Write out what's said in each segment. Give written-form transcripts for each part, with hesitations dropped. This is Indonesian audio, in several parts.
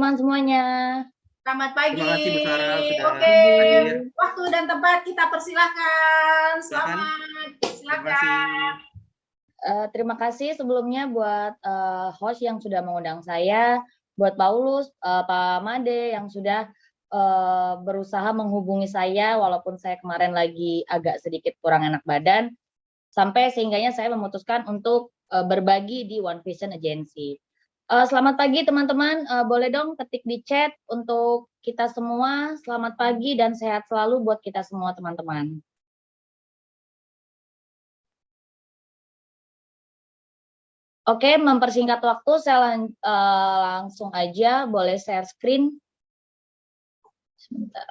teman-teman semuanya. Selamat pagi. Terima kasih Bu Sarah sudah Oke, hadir. waktu dan tempat kita persilahkan. Selamat, silakan. Terima kasih sebelumnya buat host yang sudah mengundang saya, buat Paulus, Pak Made yang sudah berusaha menghubungi saya walaupun saya kemarin lagi agak sedikit kurang enak badan, sampai sehingganya saya memutuskan untuk berbagi di One Vision Agency. Selamat pagi teman-teman, boleh dong ketik di chat untuk kita semua. Selamat pagi dan sehat selalu buat kita semua teman-teman. Oke, mempersingkat waktu, saya langsung aja boleh share screen. Sebentar.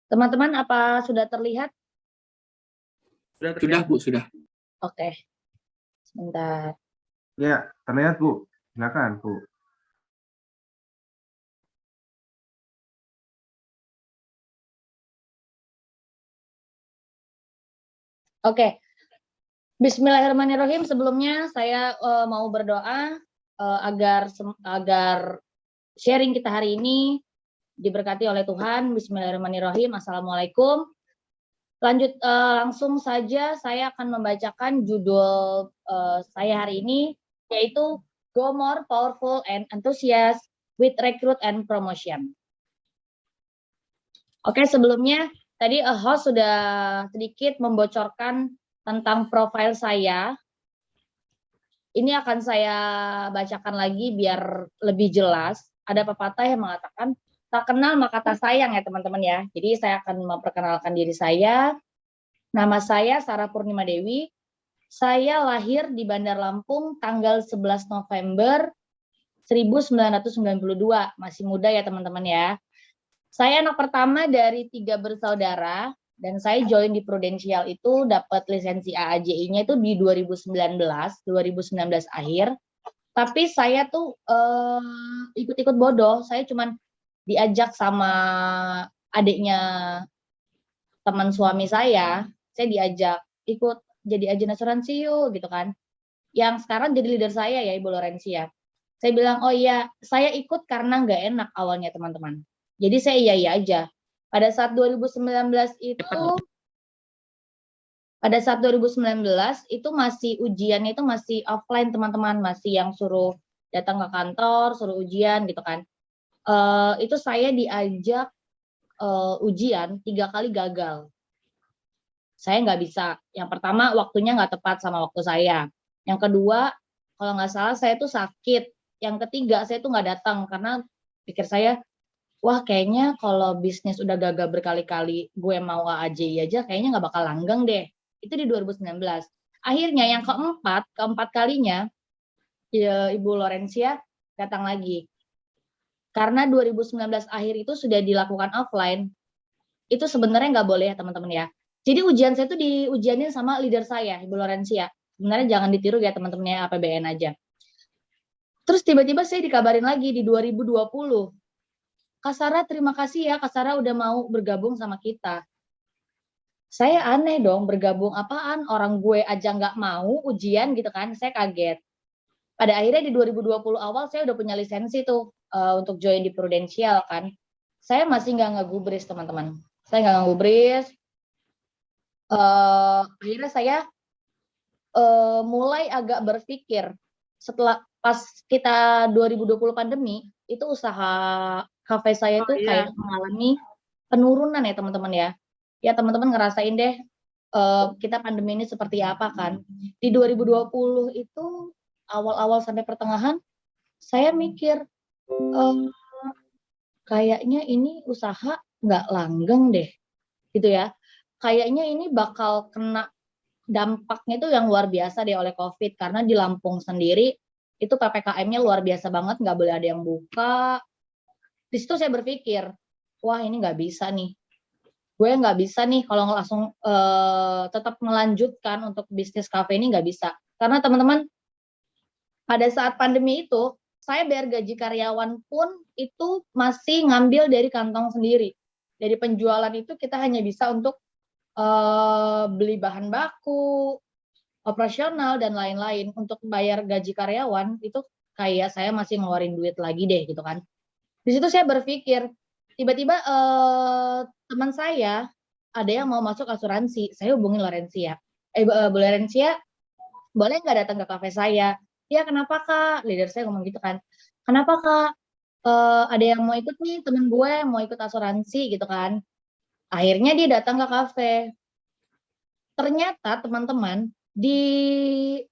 Teman-teman, apa sudah terlihat? Sudah Bu, sudah. Oke, sebentar. Ya, terlihat Bu. Silakan Bu. Oke, Bismillahirrahmanirrahim. Sebelumnya saya mau berdoa agar sharing kita hari ini diberkati oleh Tuhan. Bismillahirrahmanirrahim. Assalamualaikum. Langsung saja saya akan membacakan judul saya hari ini, yaitu Go More Powerful and Enthusiast with Recruit and Promotion. Oke, sebelumnya tadi host sudah sedikit membocorkan tentang profil saya. Ini akan saya bacakan lagi biar lebih jelas. Ada pepatah yang mengatakan, tak kenal maka tak sayang ya teman-teman ya. Jadi saya akan memperkenalkan diri saya. Nama saya Sarah Purnima Dewi. Saya lahir di Bandar Lampung tanggal 11 November 1992. Masih muda ya teman-teman ya. Saya anak pertama dari 3 bersaudara. Dan saya join di Prudential itu dapat lisensi AAJI-nya itu di 2019 akhir. Tapi saya tuh ikut-ikut bodoh. Saya cuman diajak sama adiknya teman suami saya diajak ikut jadi agen asuransi yuk gitu kan. Yang sekarang jadi leader saya ya Ibu Lorencia. Saya bilang, oh iya, saya ikut karena nggak enak awalnya teman-teman. Jadi saya iya aja. Pada saat 2019 itu masih ujiannya itu masih offline teman-teman, masih yang suruh datang ke kantor, suruh ujian gitu kan. Itu saya diajak ujian 3 kali gagal. Saya nggak bisa. Yang pertama waktunya nggak tepat sama waktu saya. Yang kedua, kalau nggak salah saya tuh sakit. Yang ketiga saya tuh nggak datang karena pikir saya, wah kayaknya kalau bisnis udah gagal berkali-kali, gue mau AAJI aja kayaknya nggak bakal langgeng deh. Itu di 2019. Akhirnya yang keempat kalinya, ya, Ibu Lorencia datang lagi. Karena 2019 akhir itu sudah dilakukan offline, itu sebenarnya nggak boleh ya teman-teman ya. Jadi ujian saya tuh diujianin sama leader saya, Ibu Lorencia. Sebenarnya jangan ditiru ya teman-temannya APBN aja. Terus tiba-tiba saya dikabarin lagi di 2020. Kak Sarah, terima kasih ya Kak Sarah udah mau bergabung sama kita. Saya aneh dong, bergabung apaan? Orang gue aja nggak mau ujian gitu kan, saya kaget. Pada akhirnya di 2020 awal saya udah punya lisensi tuh untuk join di Prudential kan. Saya masih nggak ngegubris teman-teman. Saya nggak ngegubris. Akhirnya saya mulai agak berpikir setelah pas kita 2020 pandemi itu usaha kafe saya itu kayak mengalami penurunan ya teman-teman ya. Ya teman-teman ngerasain deh kita pandemi ini seperti apa kan. Di 2020 itu awal-awal sampai pertengahan saya mikir kayaknya ini usaha nggak langgeng deh gitu ya. Kayaknya ini bakal kena dampaknya itu yang luar biasa deh oleh COVID. Karena di Lampung sendiri itu PPKM-nya luar biasa banget, nggak boleh ada yang buka. Di situ saya berpikir, wah ini nggak bisa nih. Gue nggak bisa nih kalau langsung tetap melanjutkan untuk bisnis kafe ini nggak bisa. Karena teman-teman pada saat pandemi itu, saya bayar gaji karyawan pun itu masih ngambil dari kantong sendiri. Dari penjualan itu kita hanya bisa untuk beli bahan baku, operasional dan lain-lain. Untuk bayar gaji karyawan itu kayak saya masih ngeluarin duit lagi deh gitu kan. Di situ saya berpikir, tiba-tiba teman saya ada yang mau masuk asuransi. Saya hubungin Lorencia. Bu Lorencia, boleh nggak datang ke kafe saya? Ya kenapa kak? Leader saya ngomong gitu kan. Kenapa kak? Ada yang mau ikut nih, temen gue mau ikut asuransi gitu kan. Akhirnya dia datang ke kafe. Ternyata teman-teman di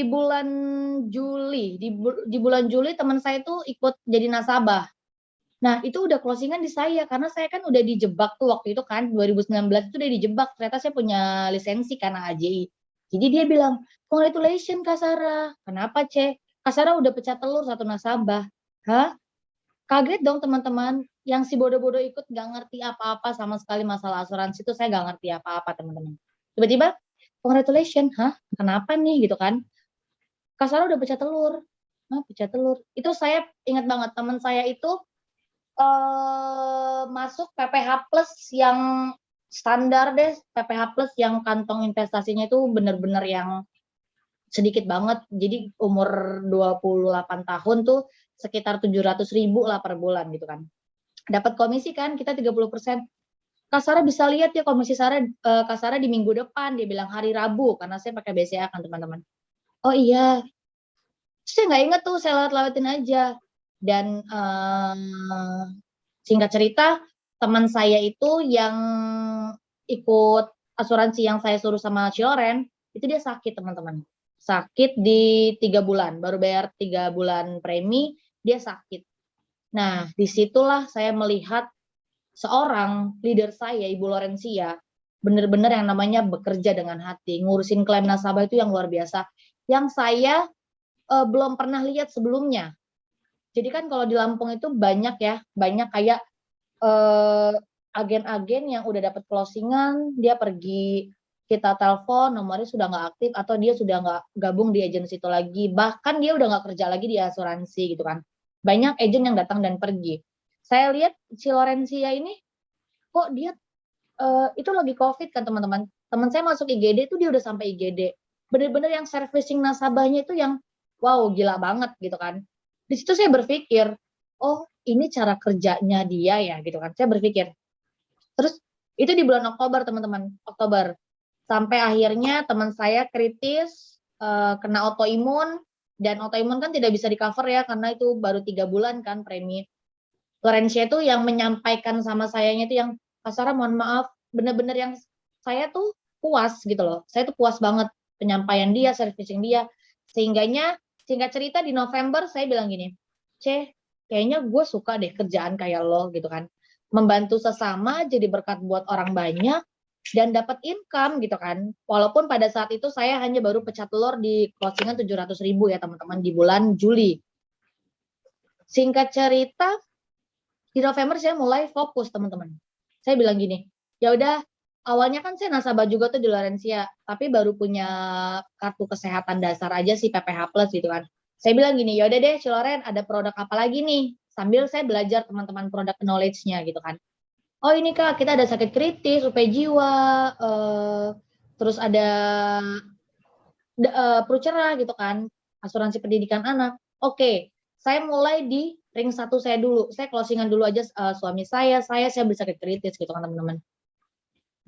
bulan Juli, di bulan Juli teman saya itu ikut jadi nasabah. Nah, itu udah closingan di saya karena saya kan udah dijebak tuh waktu itu kan 2019 itu udah dijebak. Ternyata saya punya lisensi karena AJI. Jadi dia bilang, "Congratulations Kak Sarah." Kenapa, Ce? Kak Sarah udah pecah telur satu nasabah. Hah? Kaget dong teman-teman. Yang si bodoh-bodoh ikut gak ngerti apa-apa sama sekali masalah asuransi itu saya gak ngerti apa-apa teman-teman. Tiba-tiba, "Congratulations." Hah? Kenapa nih gitu kan? Kak Sarah udah pecah telur. Hah, pecah telur. Itu saya ingat banget teman saya itu masuk PPH Plus yang standar deh, PPH Plus yang kantong investasinya itu bener-bener yang sedikit banget. Jadi umur 28 tahun tuh sekitar 700.000 lah per bulan gitu kan. Dapat komisi kan kita 30%. Kak Sarah bisa lihat ya komisi Kak Sarah di minggu depan, dia bilang hari Rabu karena saya pakai BCA kan teman-teman. Oh iya, saya nggak inget tuh, saya lewat-lewatin aja. Dan singkat cerita, teman saya itu yang ikut asuransi yang saya suruh sama Cioren, itu dia sakit teman-teman. Sakit di 3 bulan, baru bayar 3 bulan premi, dia sakit. Nah, disitulah saya melihat seorang leader saya, Ibu Lorencia, benar-benar yang namanya bekerja dengan hati, ngurusin klaim nasabah itu yang luar biasa, yang saya belum pernah lihat sebelumnya. Jadi kan kalau di Lampung itu banyak ya, banyak kayak agen-agen yang udah dapat closingan, dia pergi, kita telepon, nomornya sudah nggak aktif atau dia sudah nggak gabung di agensi itu lagi, bahkan dia udah nggak kerja lagi di asuransi gitu kan. Banyak agen yang datang dan pergi. Saya lihat si Lorencia ini, kok dia itu lagi COVID kan teman-teman. Teman saya masuk IGD itu dia udah sampai IGD. Bener-bener yang servicing nasabahnya itu yang wow gila banget gitu kan. Di situ saya berpikir, oh ini cara kerjanya dia ya gitu kan. Saya berpikir. Terus itu di bulan Oktober teman-teman, Oktober. Sampai akhirnya teman saya kritis, kena autoimun, dan autoimun kan tidak bisa di cover ya karena itu baru 3 bulan kan premi. Lorencia itu yang menyampaikan sama sayanya itu yang, Kak Sarah mohon maaf, bener-bener yang saya tuh puas gitu loh. Saya tuh puas banget penyampaian dia, servicing dia. Sehingganya singkat cerita di November saya bilang gini, kayaknya gue suka deh kerjaan kayak lo gitu kan. Membantu sesama jadi berkat buat orang banyak dan dapat income gitu kan. Walaupun pada saat itu saya hanya baru pecah telur di closingan 700.000 ya teman-teman di bulan Juli. Singkat cerita di November saya mulai fokus teman-teman. Saya bilang gini, ya udah awalnya kan saya nasabah juga tuh di Lorencia, tapi baru punya kartu kesehatan dasar aja sih PPH Plus gitu kan. Saya bilang gini, ya udah deh si Loren ada produk apa lagi nih? Sambil saya belajar teman-teman produk knowledge-nya gitu kan. Oh ini Kak, kita ada sakit kritis, UP jiwa, terus ada perlu cerah gitu kan, asuransi pendidikan anak. Oke, saya mulai di ring 1 saya dulu. Saya closingan dulu aja suami saya beli sakit kritis gitu kan teman-teman.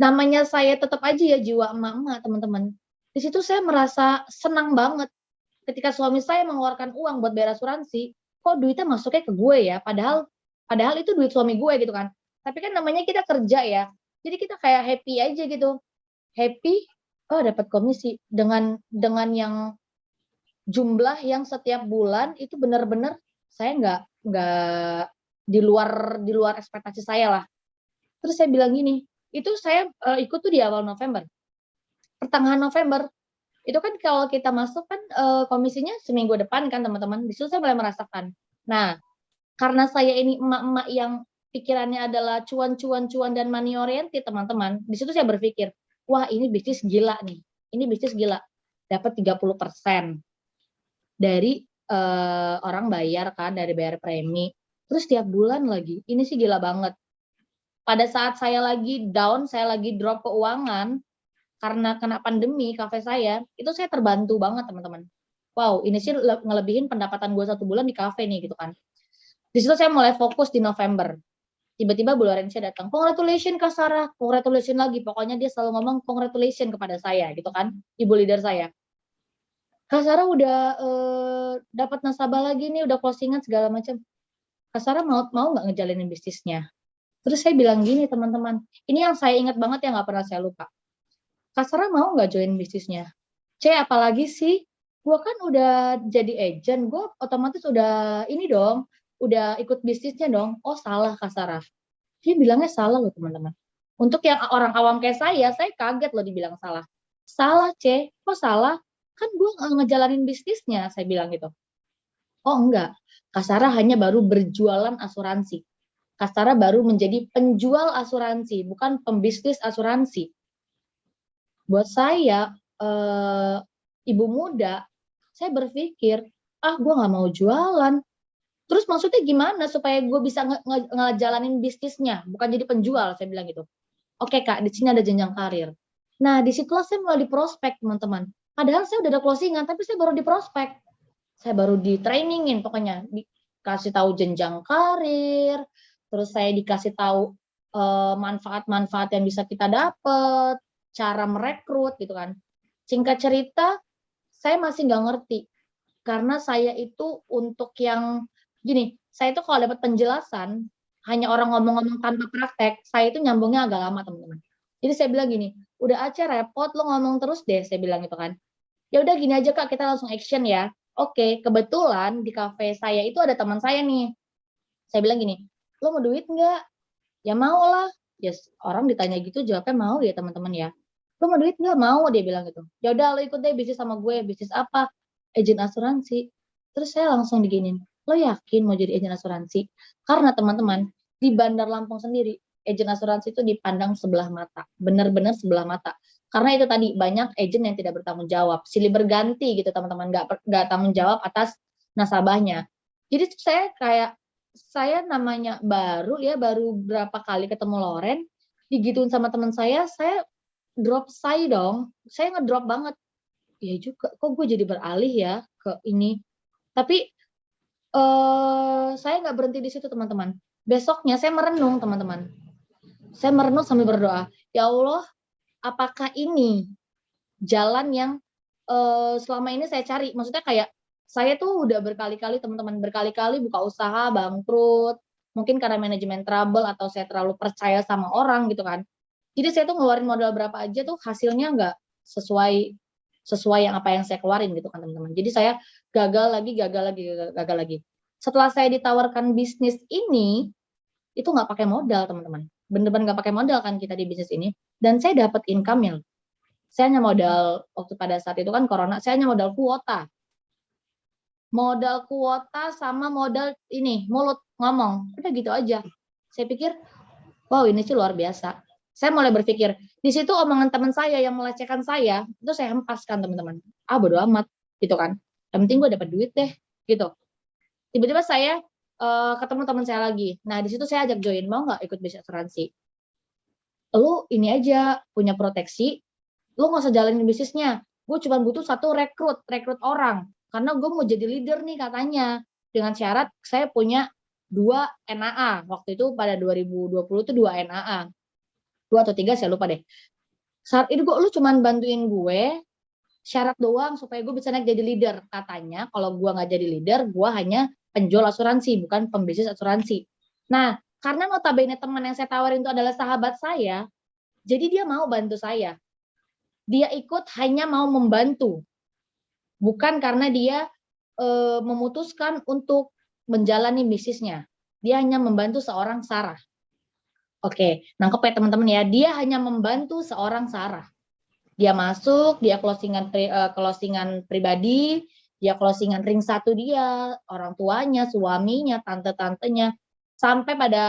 Namanya saya tetap aja ya jiwa emak-emak teman-teman. Di situ saya merasa senang banget ketika suami saya mengeluarkan uang buat bayar asuransi, kok duitnya masuknya ke gue ya, padahal itu duit suami gue gitu kan. Tapi kan namanya kita kerja ya. Jadi kita kayak happy aja gitu. Happy, oh dapat komisi dengan yang jumlah yang setiap bulan itu benar-benar saya nggak di luar ekspektasi saya lah. Terus saya bilang gini, itu saya ikut tuh di awal November, pertengahan November itu kan kalau kita masuk kan komisinya seminggu depan kan teman-teman. Di situ saya mulai merasakan. Nah, karena saya ini emak-emak yang pikirannya adalah cuan, dan money oriented, teman-teman. Di situ saya berpikir, wah ini bisnis gila nih. Ini bisnis gila. Dapat 30% dari orang bayar kan, dari bayar premi. Terus tiap bulan lagi. Ini sih gila banget. Pada saat saya lagi down, saya lagi drop keuangan, karena kena pandemi kafe saya, itu saya terbantu banget teman-teman. Wow, ini sih ngelebihin pendapatan gue 1 bulan di kafe nih gitu kan. Di situ saya mulai fokus di November. Tiba-tiba Bu Lorencia datang, congratulations Kak Sarah, congratulations lagi. Pokoknya dia selalu ngomong congratulations kepada saya gitu kan, ibu leader saya. Kak Sarah udah dapat nasabah lagi nih, udah closingan segala macam. Kak Sarah mau nggak ngejalanin bisnisnya? Terus saya bilang gini teman-teman, ini yang saya ingat banget yang nggak pernah saya lupa. Kak Sarah mau nggak join bisnisnya? Apalagi sih, gue kan udah jadi agent, gue otomatis udah ini dong, udah ikut bisnisnya dong. Oh salah Kak Sarah. Dia bilangnya salah loh teman-teman. Untuk yang orang awam kayak saya kaget loh dibilang salah. Salah kok salah? Kan gue ngejalanin bisnisnya, saya bilang gitu. Oh enggak, Kak Sarah hanya baru berjualan asuransi. Kak Sarah baru menjadi penjual asuransi, bukan pembisnis asuransi. Buat saya, ibu muda, saya berpikir, gue nggak mau jualan. Terus maksudnya gimana supaya gue bisa ngejalanin bisnisnya, bukan jadi penjual, saya bilang gitu. Oke Kak, di sini ada jenjang karir. Nah, disitulah saya mulai di prospek, teman-teman. Padahal saya udah ada closingan, tapi saya baru di prospek. Saya baru di trainingin, pokoknya dikasih tahu jenjang karir, terus saya dikasih tahu manfaat-manfaat yang bisa kita dapat, cara merekrut gitu kan. Singkat cerita, saya masih nggak ngerti karena saya itu untuk yang gini, saya itu kalau dapat penjelasan hanya orang ngomong-ngomong tanpa praktek, saya itu nyambungnya agak lama teman-teman. Jadi saya bilang gini, udah aja repot lo ngomong terus deh, saya bilang gitu kan. Ya udah gini aja Kak, kita langsung action ya. Oke, kebetulan di kafe saya itu ada teman saya nih. Saya bilang gini, lo mau duit nggak? Ya mau lah. Yes, orang ditanya gitu jawabnya mau ya teman-teman ya. Lo mau duit nggak? Mau, dia bilang gitu. Ya udah lo ikut deh bisnis sama gue. Bisnis apa? Agen asuransi. Terus saya langsung diginin. Lo yakin mau jadi agen asuransi? Karena teman-teman, di Bandar Lampung sendiri, agen asuransi itu dipandang sebelah mata. Benar-benar sebelah mata. Karena itu tadi, banyak agen yang tidak bertanggung jawab. Silih berganti gitu teman-teman. Nggak tanggung jawab atas nasabahnya. Jadi saya namanya baru berapa kali ketemu Loren, digituin sama teman saya drop dong. Saya ngedrop banget. Ya juga, kok gue jadi beralih ya ke ini. Tapi saya nggak berhenti di situ teman-teman. Besoknya saya merenung teman-teman. Saya merenung sambil berdoa, ya Allah, apakah ini jalan yang selama ini saya cari? Maksudnya kayak saya tuh udah berkali-kali teman-teman, berkali-kali buka usaha, bangkrut, mungkin karena manajemen trouble atau saya terlalu percaya sama orang gitu kan. Jadi saya tuh ngeluarin modal berapa aja tuh hasilnya nggak sesuai yang apa yang saya keluarin gitu kan teman-teman. Jadi saya gagal lagi. Setelah saya ditawarkan bisnis ini, itu nggak pakai modal teman-teman. Bener-bener nggak pakai modal kan kita di bisnis ini. Dan saya dapat income yang saya hanya modal, waktu pada saat itu kan corona, saya hanya modal kuota. Modal kuota sama modal ini, mulut ngomong. Udah gitu aja. Saya pikir, wow ini sih luar biasa. Saya mulai berpikir, di situ omongan teman saya yang melecehkan saya, itu saya hempaskan teman-teman. Bodo amat, gitu kan. Yang penting gue dapat duit deh, gitu. Tiba-tiba saya ketemu teman saya lagi. Nah, di situ saya ajak join, mau nggak ikut bisnis asuransi? Lu ini aja, punya proteksi, lu nggak usah jalanin bisnisnya. Gue cuma butuh satu rekrut orang. Karena gue mau jadi leader nih katanya. Dengan syarat saya punya 2 NAA. Waktu itu pada 2020 itu 2 NAA. 2 atau 3 saya lupa deh. Saat itu lu cuma bantuin gue, syarat doang supaya gue bisa naik jadi leader. Katanya kalau gue nggak jadi leader, gue hanya penjual asuransi, bukan pembisnis asuransi. Nah, karena notabene teman yang saya tawarin itu adalah sahabat saya, jadi dia mau bantu saya. Dia ikut hanya mau membantu. Bukan karena dia memutuskan untuk menjalani bisnisnya. Dia hanya membantu seorang Sarah. Oke, nangkep ya teman-teman ya. Dia hanya membantu seorang Sarah. Dia masuk, dia closingan pribadi, dia closingan ring 1 dia, orang tuanya, suaminya, tante-tantenya. Sampai pada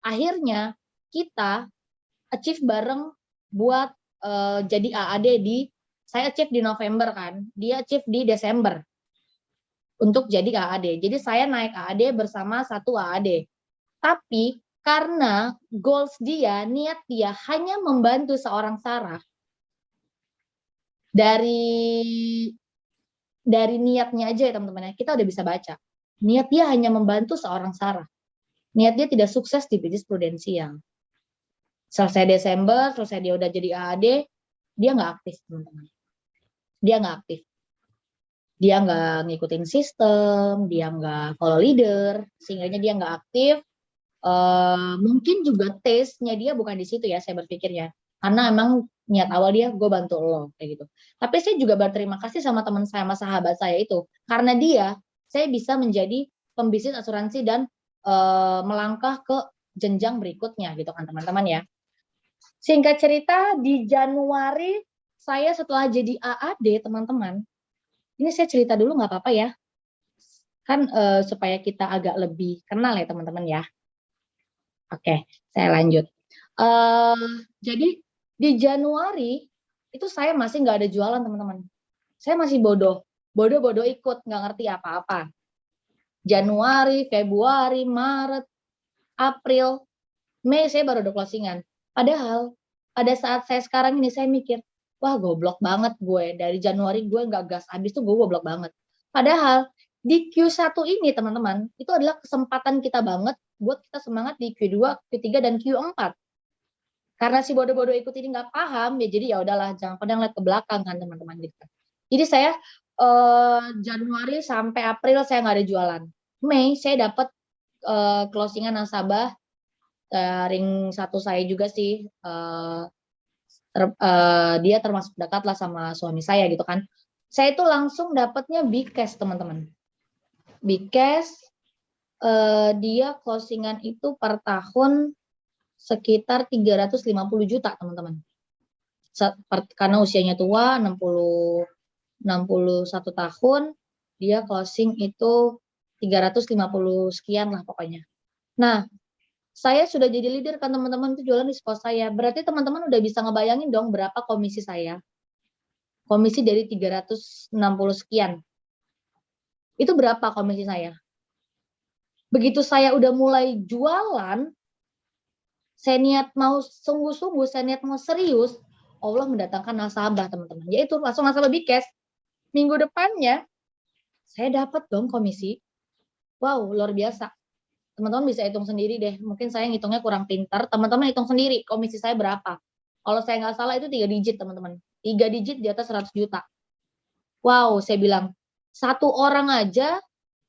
akhirnya kita achieve bareng buat jadi AAD saya achieve di November kan, dia achieve di Desember untuk jadi AAD. Jadi saya naik AAD bersama satu AAD. Tapi karena goals dia, niat dia hanya membantu seorang Sarah, dari niatnya aja ya teman-teman ya, kita udah bisa baca. Niat dia hanya membantu seorang Sarah. Niat dia tidak sukses di bisnis prudensial. Selesai Desember, selesai dia udah jadi AAD, dia nggak aktif teman-teman. Dia nggak aktif. Dia nggak ngikutin sistem, dia nggak follow leader, sehingga dia nggak aktif. Mungkin juga taste-nya dia bukan di situ ya, saya berpikirnya. Karena emang niat awal dia, gue bantu lo, kayak gitu. Tapi saya juga berterima kasih sama teman saya, sama sahabat saya itu. Karena dia, saya bisa menjadi pembisnis asuransi dan melangkah ke jenjang berikutnya, gitu kan teman-teman ya. Singkat cerita, di Januari, saya setelah jadi AAD, teman-teman, ini saya cerita dulu nggak apa-apa ya. Kan supaya kita agak lebih kenal ya teman-teman ya. Oke, saya lanjut. Jadi di Januari itu saya masih nggak ada jualan teman-teman. Saya masih bodoh ikut, nggak ngerti apa-apa. Januari, Februari, Maret, April, Mei saya baru ada closingan. Padahal pada saat saya sekarang ini saya mikir, wah goblok banget gue. Dari Januari gue nggak gas, habis itu gue goblok banget. Padahal di Q1 ini teman-teman, itu adalah kesempatan kita banget buat kita semangat di Q2, Q3, dan Q4. Karena si bodoh-bodoh ikut ini nggak paham, ya jadi ya udahlah, jangan pada ngeliat ke belakang kan teman-teman gitu. Jadi saya Januari sampai April saya nggak ada jualan. Mei saya dapat closingan nasabah, ring satu saya juga sih, dia termasuk dekat lah sama suami saya gitu kan. Saya itu langsung dapatnya big cash teman-teman. Big cash, dia closingan itu per tahun sekitar 350 juta teman-teman. Karena usianya tua, 61 tahun, dia closing itu 350 sekian lah pokoknya. Nah, saya sudah jadi leader kan teman-teman, itu jualan di spot saya. Berarti teman-teman udah bisa ngebayangin dong berapa komisi saya. Komisi dari 360 sekian. Itu berapa komisi saya? Begitu saya udah mulai jualan, saya niat mau sungguh-sungguh, saya niat mau serius, Allah mendatangkan nasabah teman-teman. Yaitu langsung nasabah big cash. Minggu depannya, saya dapat dong komisi. Wow, luar biasa. Teman-teman bisa hitung sendiri deh. Mungkin saya ngitungnya kurang pintar. Teman-teman hitung sendiri komisi saya berapa. Kalau saya nggak salah itu 3 digit teman-teman. 3 digit di atas 100 juta. Wow, saya bilang, satu orang aja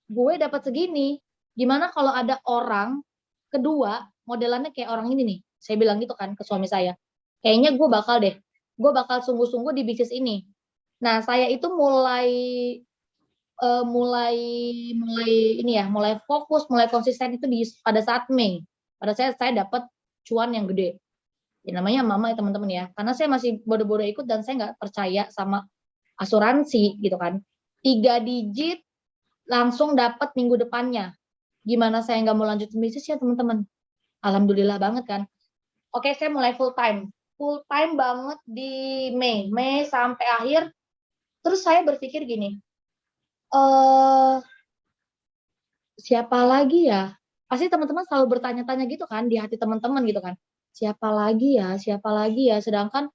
gue dapat segini. Gimana kalau ada orang kedua modelannya kayak orang ini nih. Saya bilang gitu kan ke suami saya. Kayaknya gue bakal sungguh-sungguh di bisnis ini. Nah, saya itu mulai fokus, mulai konsisten itu pada saat Mei. Pada saya dapat cuan yang gede. Ya, namanya mama ya teman-teman ya. Karena saya masih bodoh-bodoh ikut dan saya nggak percaya sama asuransi gitu kan. 3 digit langsung dapat minggu depannya. Gimana saya nggak mau lanjutin bisnis ya teman-teman. Alhamdulillah banget kan. Oke, saya mulai full time banget di Mei sampai akhir. Terus saya berpikir gini, siapa lagi ya? Pasti teman-teman selalu bertanya-tanya gitu kan di hati teman-teman gitu kan. Siapa lagi ya? Sedangkan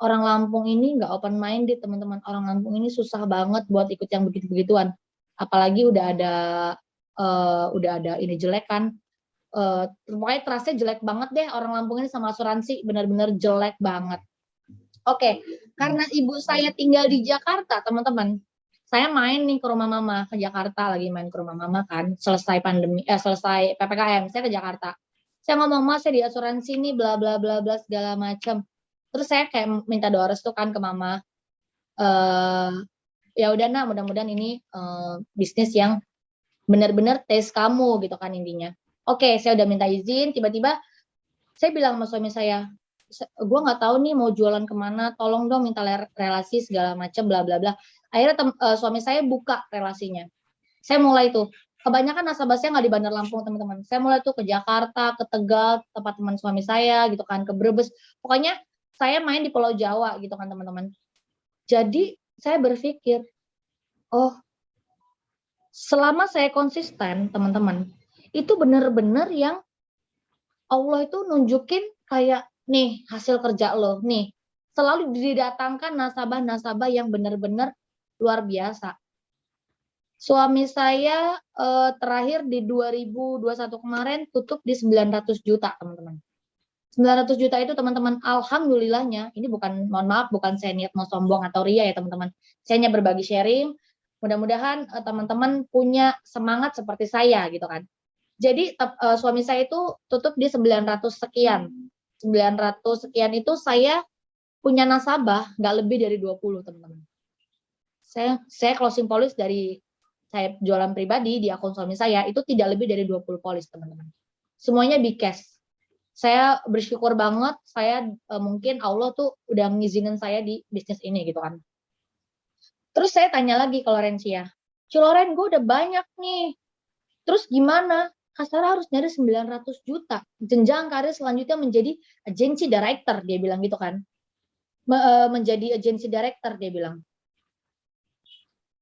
orang Lampung ini nggak open minded teman-teman. Orang Lampung ini susah banget buat ikut yang begitu-begituan. Apalagi udah ada ini jelek kan. Pokoknya trustnya jelek banget deh orang Lampung ini sama asuransi, benar-benar jelek banget. Oke, karena ibu saya tinggal di Jakarta teman-teman, saya main nih ke rumah mama, ke Jakarta, lagi main ke rumah mama kan, selesai PPKM, saya ke Jakarta. Saya ngomong, "Mas, saya di asuransi nih, bla bla bla bla segala macam." Terus saya kayak minta doa restu kan ke mama. Ya udah nak, mudah-mudahan ini bisnis yang benar-benar tes kamu gitu kan intinya. Oke, saya udah minta izin, tiba-tiba saya bilang sama suami saya, gue nggak tahu nih mau jualan kemana, tolong dong minta relasi segala macam bla bla bla. Akhirnya suami saya buka relasinya. Saya mulai tuh kebanyakan nasabah saya nggak di Bandar Lampung, teman-teman. Saya mulai tuh ke Jakarta, ke Tegal, tempat teman suami saya gitu kan, ke Brebes. Pokoknya saya main di Pulau Jawa gitu kan, teman-teman. Jadi saya berpikir, oh, selama saya konsisten, teman-teman, itu benar-benar yang Allah itu nunjukin kayak nih hasil kerja lo nih. Selalu didatangkan nasabah-nasabah yang benar-benar luar biasa. Suami saya terakhir di 2021 kemarin tutup di 900 juta, teman-teman. 900 juta itu, teman-teman, alhamdulillahnya, ini bukan, mohon maaf, bukan saya niat mau sombong atau ria ya, teman-teman. Saya hanya berbagi sharing, mudah-mudahan teman-teman punya semangat seperti saya gitu kan. Jadi suami saya itu tutup di 900 sekian. 900 sekian itu saya punya nasabah nggak lebih dari 20, teman-teman. Saya closing polish dari saya jualan pribadi di akun suami saya itu tidak lebih dari 20 polish, teman-teman. Semuanya big cash. Saya bersyukur banget, saya mungkin Allah tuh udah ngizinin saya di bisnis ini gitu kan. Terus saya tanya lagi ke Lorencia, Loren, gue udah banyak nih, terus gimana? Kasara harus nyari 900 juta. Jenjang karir selanjutnya menjadi agency director, dia bilang gitu kan. Menjadi agency director, dia bilang.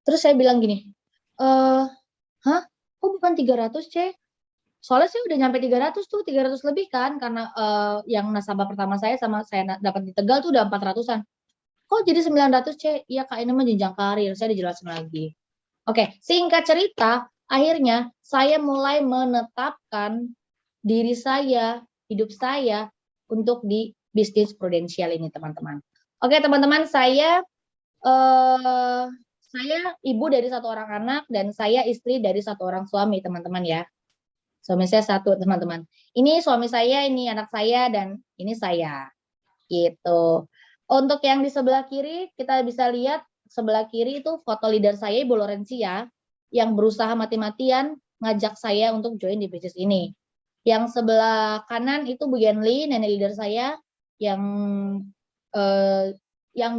Terus saya bilang gini, hah? Kok bukan 300, C? Soalnya saya udah nyampe 300 tuh, 300 lebih kan, karena yang nasabah pertama saya sama saya dapat di Tegal tuh udah 400-an. Kok jadi 900, C? Iya Kak, ini mah jenjang karir, saya dijelasin lagi. Oke, singkat cerita, akhirnya saya mulai menetapkan diri saya, hidup saya untuk di bisnis prudensial ini, teman-teman. Oke, teman-teman, saya ibu dari 1 orang anak dan saya istri dari 1 orang suami, teman-teman ya. Suami saya 1, teman-teman. Ini suami saya, ini anak saya, dan ini saya. Gitu. Untuk yang di sebelah kiri, kita bisa lihat sebelah kiri itu foto leader saya, Ibu Lorencia, yang berusaha mati-matian ngajak saya untuk join di bisnis ini. Yang sebelah kanan itu Bu Yenli, nenek leader saya, yang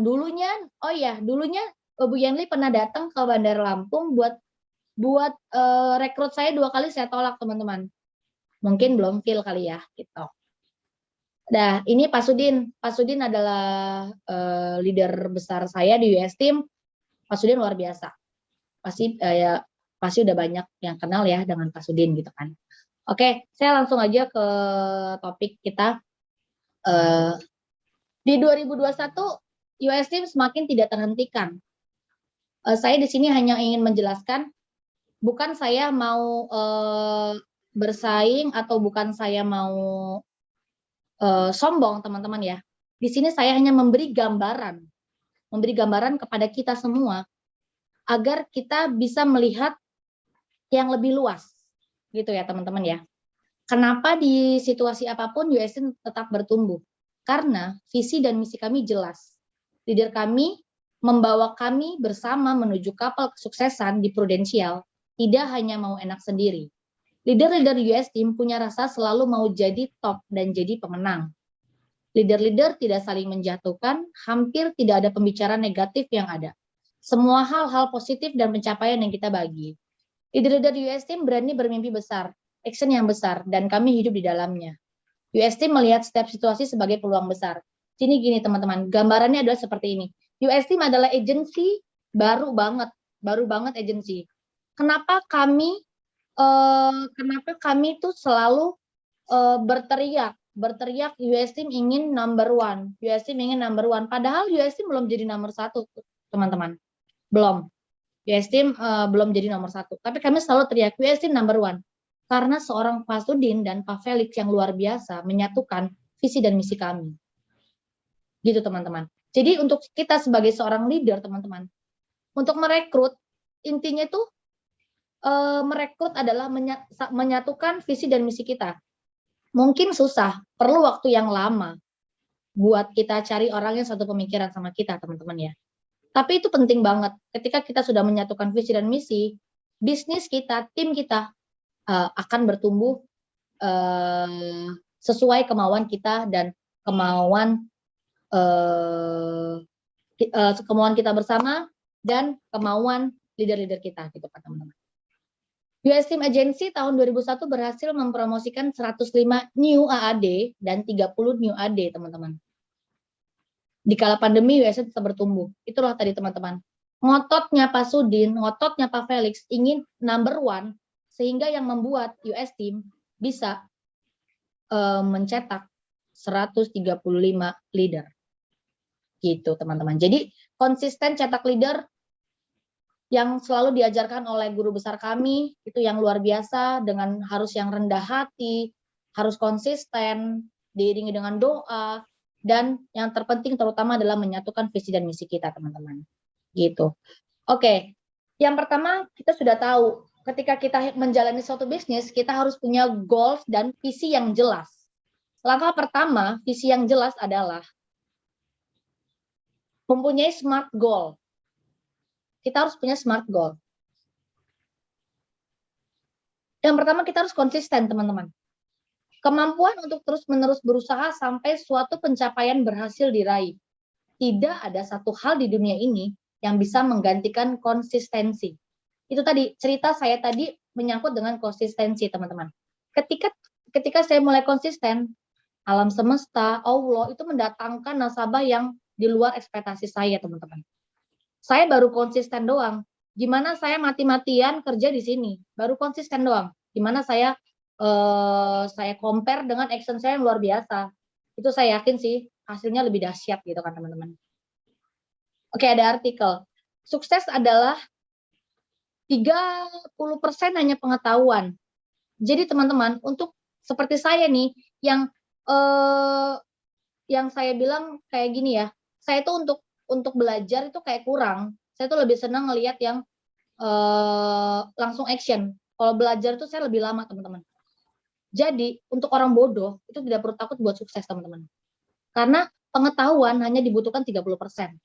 dulunya, dulunya Bu Yenli pernah datang ke Bandar Lampung buat rekrut saya 2 kali, saya tolak, teman-teman. Mungkin belum feel kali ya gitu. Nah, ini Pak Sudin. Pak Sudin adalah leader besar saya di US Team. Pak Sudin luar biasa. Pasti udah banyak yang kenal ya dengan Pak Sudin gitu kan. Oke, saya langsung aja ke topik kita. Di 2021 US Team semakin tidak terhentikan. Saya di sini hanya ingin menjelaskan, bukan saya mau bersaing atau bukan saya mau sombong, teman-teman ya. Di sini saya hanya memberi gambaran kepada kita semua agar kita bisa melihat yang lebih luas, gitu ya teman-teman ya. Kenapa di situasi apapun USN tetap bertumbuh? Karena visi dan misi kami jelas. Leader kami membawa kami bersama menuju kapal kesuksesan di prudensial, tidak hanya mau enak sendiri. Leader-leader US Team punya rasa selalu mau jadi top dan jadi pemenang. Leader-leader tidak saling menjatuhkan, hampir tidak ada pembicaraan negatif yang ada. Semua hal-hal positif dan pencapaian yang kita bagi. Leader-leader US Team berani bermimpi besar, action yang besar, dan kami hidup di dalamnya. US Team melihat setiap situasi sebagai peluang besar. Gini teman-teman, gambarannya adalah seperti ini. US Team adalah agensi baru banget agensi. Kenapa kami tuh selalu berteriak US Team ingin number one, US Team ingin number one. Padahal US Team belum jadi nomor 1, teman-teman. Belum. US Team belum jadi nomor 1. Tapi kami selalu teriak US Team number one. Karena seorang Pak Sudin dan Pak Felix yang luar biasa menyatukan visi dan misi kami. Gitu teman-teman. Jadi untuk kita sebagai seorang leader, teman-teman, untuk merekrut, intinya itu merekrut adalah menyatukan visi dan misi kita. Mungkin susah, perlu waktu yang lama buat kita cari orang yang satu pemikiran sama kita, teman-teman ya. Tapi itu penting banget. Ketika kita sudah menyatukan visi dan misi, bisnis kita, tim kita akan bertumbuh sesuai kemauan kita dan kemauan kita bersama dan kemauan leader-leader kita gitu, teman-teman. US Team Agency tahun 2001 berhasil mempromosikan 105 new AAD dan 30 new AD, teman-teman. Di kala pandemi, US tetap bertumbuh. Itulah tadi, teman-teman. Ngototnya Pak Sudin, ngototnya Pak Felix ingin number one, sehingga yang membuat US Team bisa mencetak 135 leader. Gitu, teman-teman. Jadi, konsisten cetak leader yang selalu diajarkan oleh guru besar kami, itu yang luar biasa, dengan harus yang rendah hati, harus konsisten, diiringi dengan doa, dan yang terpenting terutama adalah menyatukan visi dan misi kita, teman-teman. Gitu. Oke, yang pertama kita sudah tahu, ketika kita menjalani suatu bisnis, kita harus punya goals dan visi yang jelas. Langkah pertama, visi yang jelas adalah mempunyai smart goal. Kita harus punya smart goal. Yang pertama kita harus konsisten, teman-teman. Kemampuan untuk terus-menerus berusaha sampai suatu pencapaian berhasil diraih. Tidak ada satu hal di dunia ini yang bisa menggantikan konsistensi. Itu tadi, cerita saya tadi menyangkut dengan konsistensi, teman-teman. Ketika saya mulai konsisten, alam semesta, Allah, itu mendatangkan nasabah yang di luar ekspektasi saya, teman-teman. Saya baru konsisten doang. Gimana saya mati-matian kerja di sini, baru konsisten doang. Gimana saya compare dengan action saya yang luar biasa. Itu saya yakin sih hasilnya lebih dahsyat gitu kan, teman-teman. Oke, ada artikel. Sukses adalah 30% hanya pengetahuan. Jadi teman-teman, untuk seperti saya nih yang saya bilang kayak gini ya, saya tuh untuk belajar itu kayak kurang. Saya tuh lebih senang ngelihat yang langsung action. Kalau belajar tuh saya lebih lama, teman-teman. Jadi untuk orang bodoh itu tidak perlu takut buat sukses, teman-teman. Karena pengetahuan hanya dibutuhkan 30%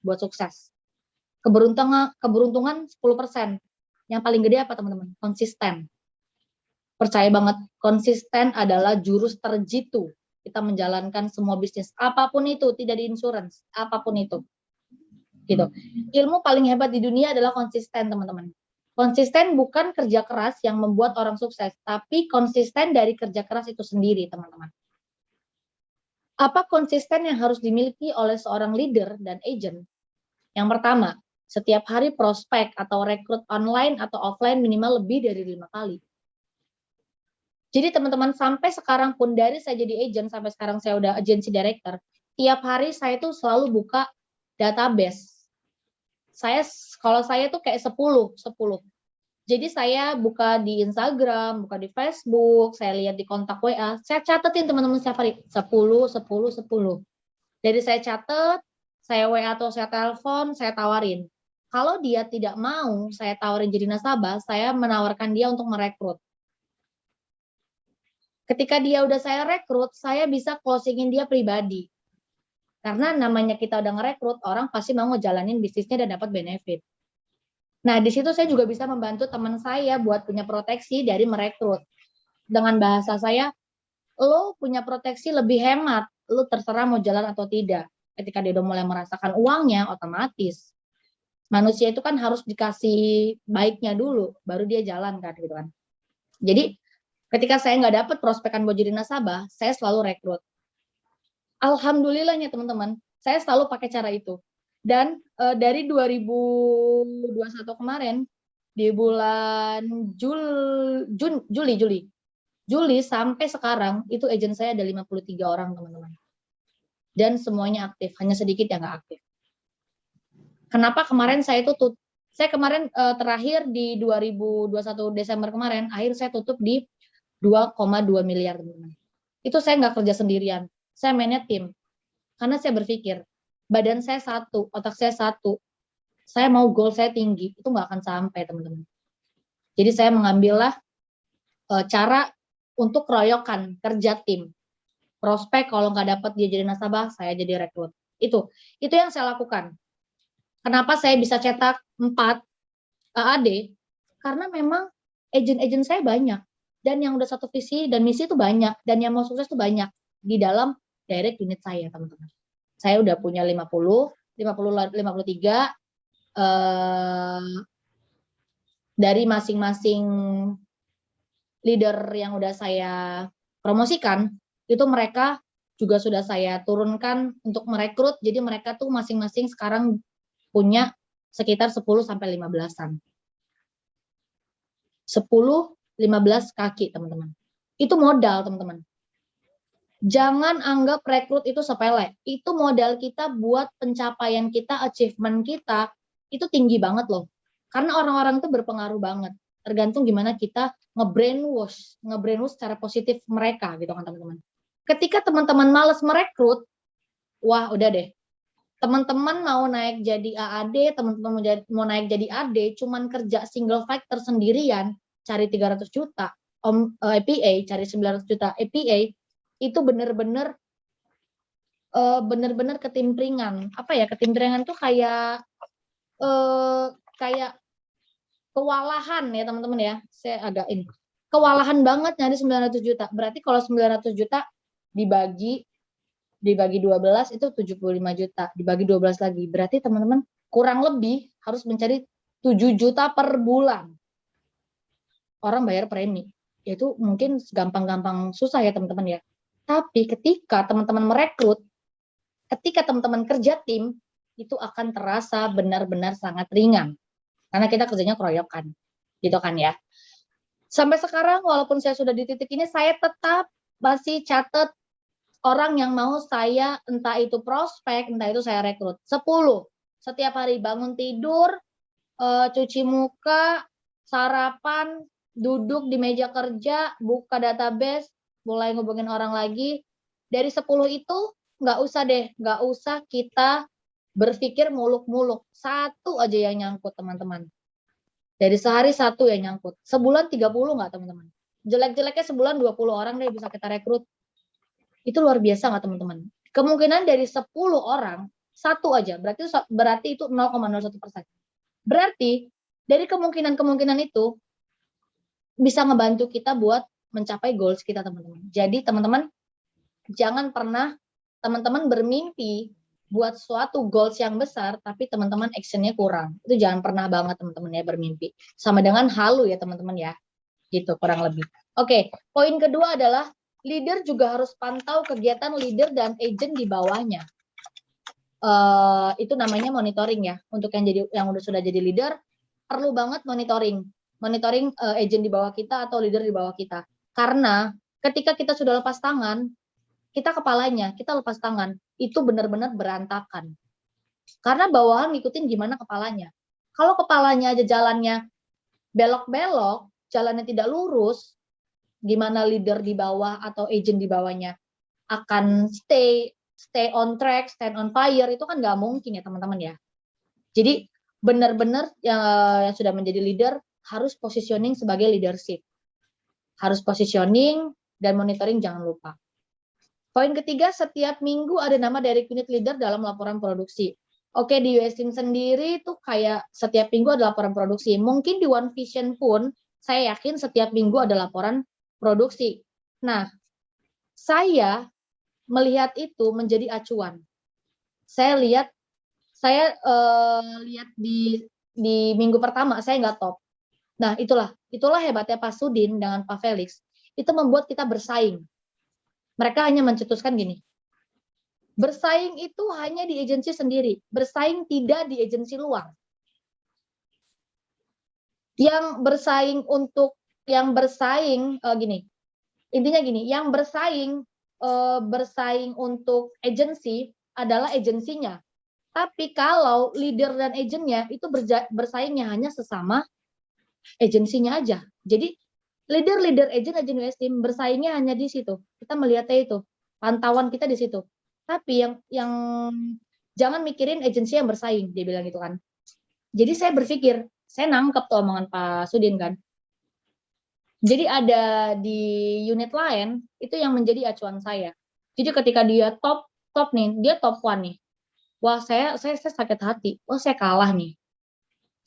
buat sukses. Keberuntungan 10%. Yang paling gede apa, teman-teman? Konsisten. Percaya banget, konsisten adalah jurus terjitu kita menjalankan semua bisnis, apapun itu, tidak di insurance, apapun itu. Gitu. Ilmu paling hebat di dunia adalah konsisten, teman-teman. Konsisten bukan kerja keras yang membuat orang sukses, tapi konsisten dari kerja keras itu sendiri, teman-teman. Apa konsisten yang harus dimiliki oleh seorang leader dan agent? Yang pertama, setiap hari prospek atau rekrut online atau offline minimal lebih dari 5 kali. Jadi teman-teman, sampai sekarang pun dari saya jadi agent sampai sekarang saya udah agency director, tiap hari saya tuh selalu buka database. Kalau saya tuh kayak 10. Jadi saya buka di Instagram, buka di Facebook, saya lihat di kontak WA, saya catetin teman-teman setiap hari 10. Jadi saya catat, saya WA atau saya telepon, saya tawarin. Kalau dia tidak mau saya tawarin jadi nasabah, saya menawarkan dia untuk merekrut. Ketika dia udah saya rekrut, saya bisa closingin dia pribadi. Karena namanya kita udah ngerekrut, orang pasti mau ngejalanin bisnisnya dan dapat benefit. Nah, di situ saya juga bisa membantu teman saya buat punya proteksi dari merekrut. Dengan bahasa saya, lo punya proteksi lebih hemat, lo terserah mau jalan atau tidak. Ketika dia udah mulai merasakan uangnya, otomatis. Manusia itu kan harus dikasih baiknya dulu, baru dia jalan kan, gitu kan. Jadi, ketika saya nggak dapat prospekan buat jadi nasabah, saya selalu rekrut. Alhamdulillahnya teman-teman, saya selalu pakai cara itu. Dan dari 2021 kemarin, di bulan Juli sampai sekarang, itu agent saya ada 53 orang, teman-teman. Dan semuanya aktif, hanya sedikit yang nggak aktif. Kenapa kemarin saya tutup? Saya kemarin terakhir di 2021 Desember kemarin, akhir saya tutup di 2,2 miliar, teman-teman. Itu saya nggak kerja sendirian. Saya mainnya tim. Karena saya berpikir, badan saya satu, otak saya satu. Saya mau goal saya tinggi, itu nggak akan sampai, teman-teman. Jadi saya mengambillah cara untuk keroyokan, kerja tim. Prospek kalau nggak dapat dia jadi nasabah, saya jadi rekrut. Itu yang saya lakukan. Kenapa saya bisa cetak 4 AAD? Karena memang agent-agent saya banyak. Dan yang udah satu visi dan misi itu banyak. Dan yang mau sukses itu banyak. Di dalam direct unit saya, teman-teman. Saya udah punya 53 dari masing-masing leader yang udah saya promosikan, itu mereka juga sudah saya turunkan untuk merekrut, jadi mereka tuh masing-masing sekarang punya sekitar 10-15-an. 10-15 kaki, teman-teman. Itu modal, teman-teman. Jangan anggap rekrut itu sepele. Itu modal kita buat pencapaian kita, achievement kita, itu tinggi banget loh. Karena orang-orang itu berpengaruh banget. Tergantung gimana kita nge-brainwash secara positif mereka gitu kan teman-teman. Ketika teman-teman males merekrut, wah udah deh. Teman-teman mau naik jadi AAD, teman-teman mau naik jadi AD, cuman kerja single factor sendirian, cari 300 juta, APA, cari 900 juta APA, itu bener-bener ketimpringan. Apa ya, ketimpringan tuh kayak kayak kewalahan ya teman-teman ya. Saya agak ini. Kewalahan banget nyari 900 juta. Berarti kalau 900 juta dibagi 12 itu 75 juta. Dibagi 12 lagi. Berarti teman-teman kurang lebih harus mencari 7 juta per bulan. Orang bayar premi. Itu mungkin gampang-gampang susah ya teman-teman ya. Tapi ketika teman-teman merekrut, ketika teman-teman kerja tim, itu akan terasa benar-benar sangat ringan. Karena kita kerjanya keroyokan. Gitu kan ya. Sampai sekarang walaupun saya sudah di titik ini, saya tetap masih catat orang yang mau saya, entah itu prospek, entah itu saya rekrut. 10. Setiap hari bangun tidur, cuci muka, sarapan, duduk di meja kerja, buka database, mulai ngubungin orang lagi. Dari 10 itu, nggak usah deh, nggak usah kita berpikir muluk-muluk. Satu aja yang nyangkut, teman-teman. Dari sehari satu yang nyangkut. Sebulan 30 nggak, teman-teman? Jelek-jeleknya sebulan 20 orang deh bisa kita rekrut. Itu luar biasa nggak, teman-teman? Kemungkinan dari 10 orang, satu aja. Berarti itu 0,01%. Berarti dari kemungkinan-kemungkinan itu bisa ngebantu kita buat mencapai goals kita, teman-teman. Jadi teman-teman jangan pernah teman-teman bermimpi buat suatu goals yang besar tapi teman-teman actionnya kurang. Itu jangan pernah banget teman-teman ya bermimpi. Sama dengan halu ya teman-teman ya. Gitu kurang lebih. Oke, poin kedua adalah leader juga harus pantau kegiatan leader dan agent di bawahnya. Itu namanya monitoring ya. Untuk yang sudah jadi leader perlu banget monitoring agent di bawah kita atau leader di bawah kita. Karena ketika kita sudah lepas tangan, kita kepalanya, kita lepas tangan, itu benar-benar berantakan. Karena bawahan ngikutin gimana kepalanya. Kalau kepalanya aja jalannya belok-belok, jalannya tidak lurus, gimana leader di bawah atau agent di bawahnya akan stay on track, stand on fire, itu kan nggak mungkin ya teman-teman ya. Jadi benar-benar yang sudah menjadi leader harus positioning sebagai leadership. Harus positioning dan monitoring jangan lupa. Poin ketiga, setiap minggu ada nama dari unit leader dalam laporan produksi. Oke, di US Team sendiri itu kayak setiap minggu ada laporan produksi. Mungkin di One Vision pun saya yakin setiap minggu ada laporan produksi. Nah, saya melihat itu menjadi acuan. Saya lihat di minggu pertama saya nggak top. Nah, itulah hebatnya Pak Sudin dengan Pak Felix. Itu membuat kita bersaing. Mereka hanya mencetuskan gini, bersaing itu hanya di agensi sendiri, bersaing tidak di agensi luar. Yang bersaing untuk agensi adalah agensinya. Tapi kalau leader dan agennya itu bersaingnya hanya sesama agensinya aja. Jadi leader, agent US Team bersaingnya hanya di situ. Kita melihatnya itu, pantauan kita di situ. Tapi yang jangan mikirin agensi yang bersaing, dia bilang gitu kan. Jadi saya berpikir, saya nangkep tuh omongan Pak Sudin kan. Jadi ada di unit lain, itu yang menjadi acuan saya. Jadi ketika dia top nih, dia top 1 nih. Wah, saya sakit hati. Wah, saya kalah nih.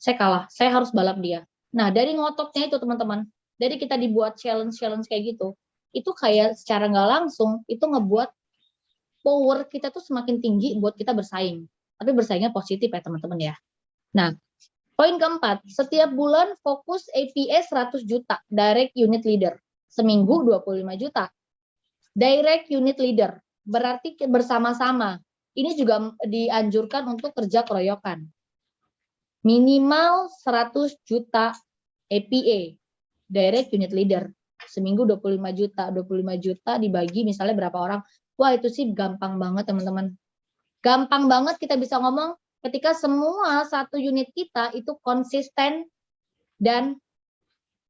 Saya harus balap dia. Nah, dari ngototnya itu teman-teman, dari kita dibuat challenge kayak gitu, itu kayak secara nggak langsung itu ngebuat power kita tuh semakin tinggi buat kita bersaing. Tapi bersaingnya positif ya teman-teman ya. Nah, Poin keempat, setiap bulan fokus APS 100 juta, direct unit leader. Seminggu 25 juta. Direct unit leader, berarti bersama-sama. Ini juga dianjurkan untuk kerja keroyokan. Minimal 100 juta APA, direct unit leader. Seminggu 25 juta. 25 juta dibagi misalnya berapa orang. Wah, itu sih gampang banget, teman-teman. Gampang banget kita bisa ngomong ketika semua satu unit kita itu konsisten dan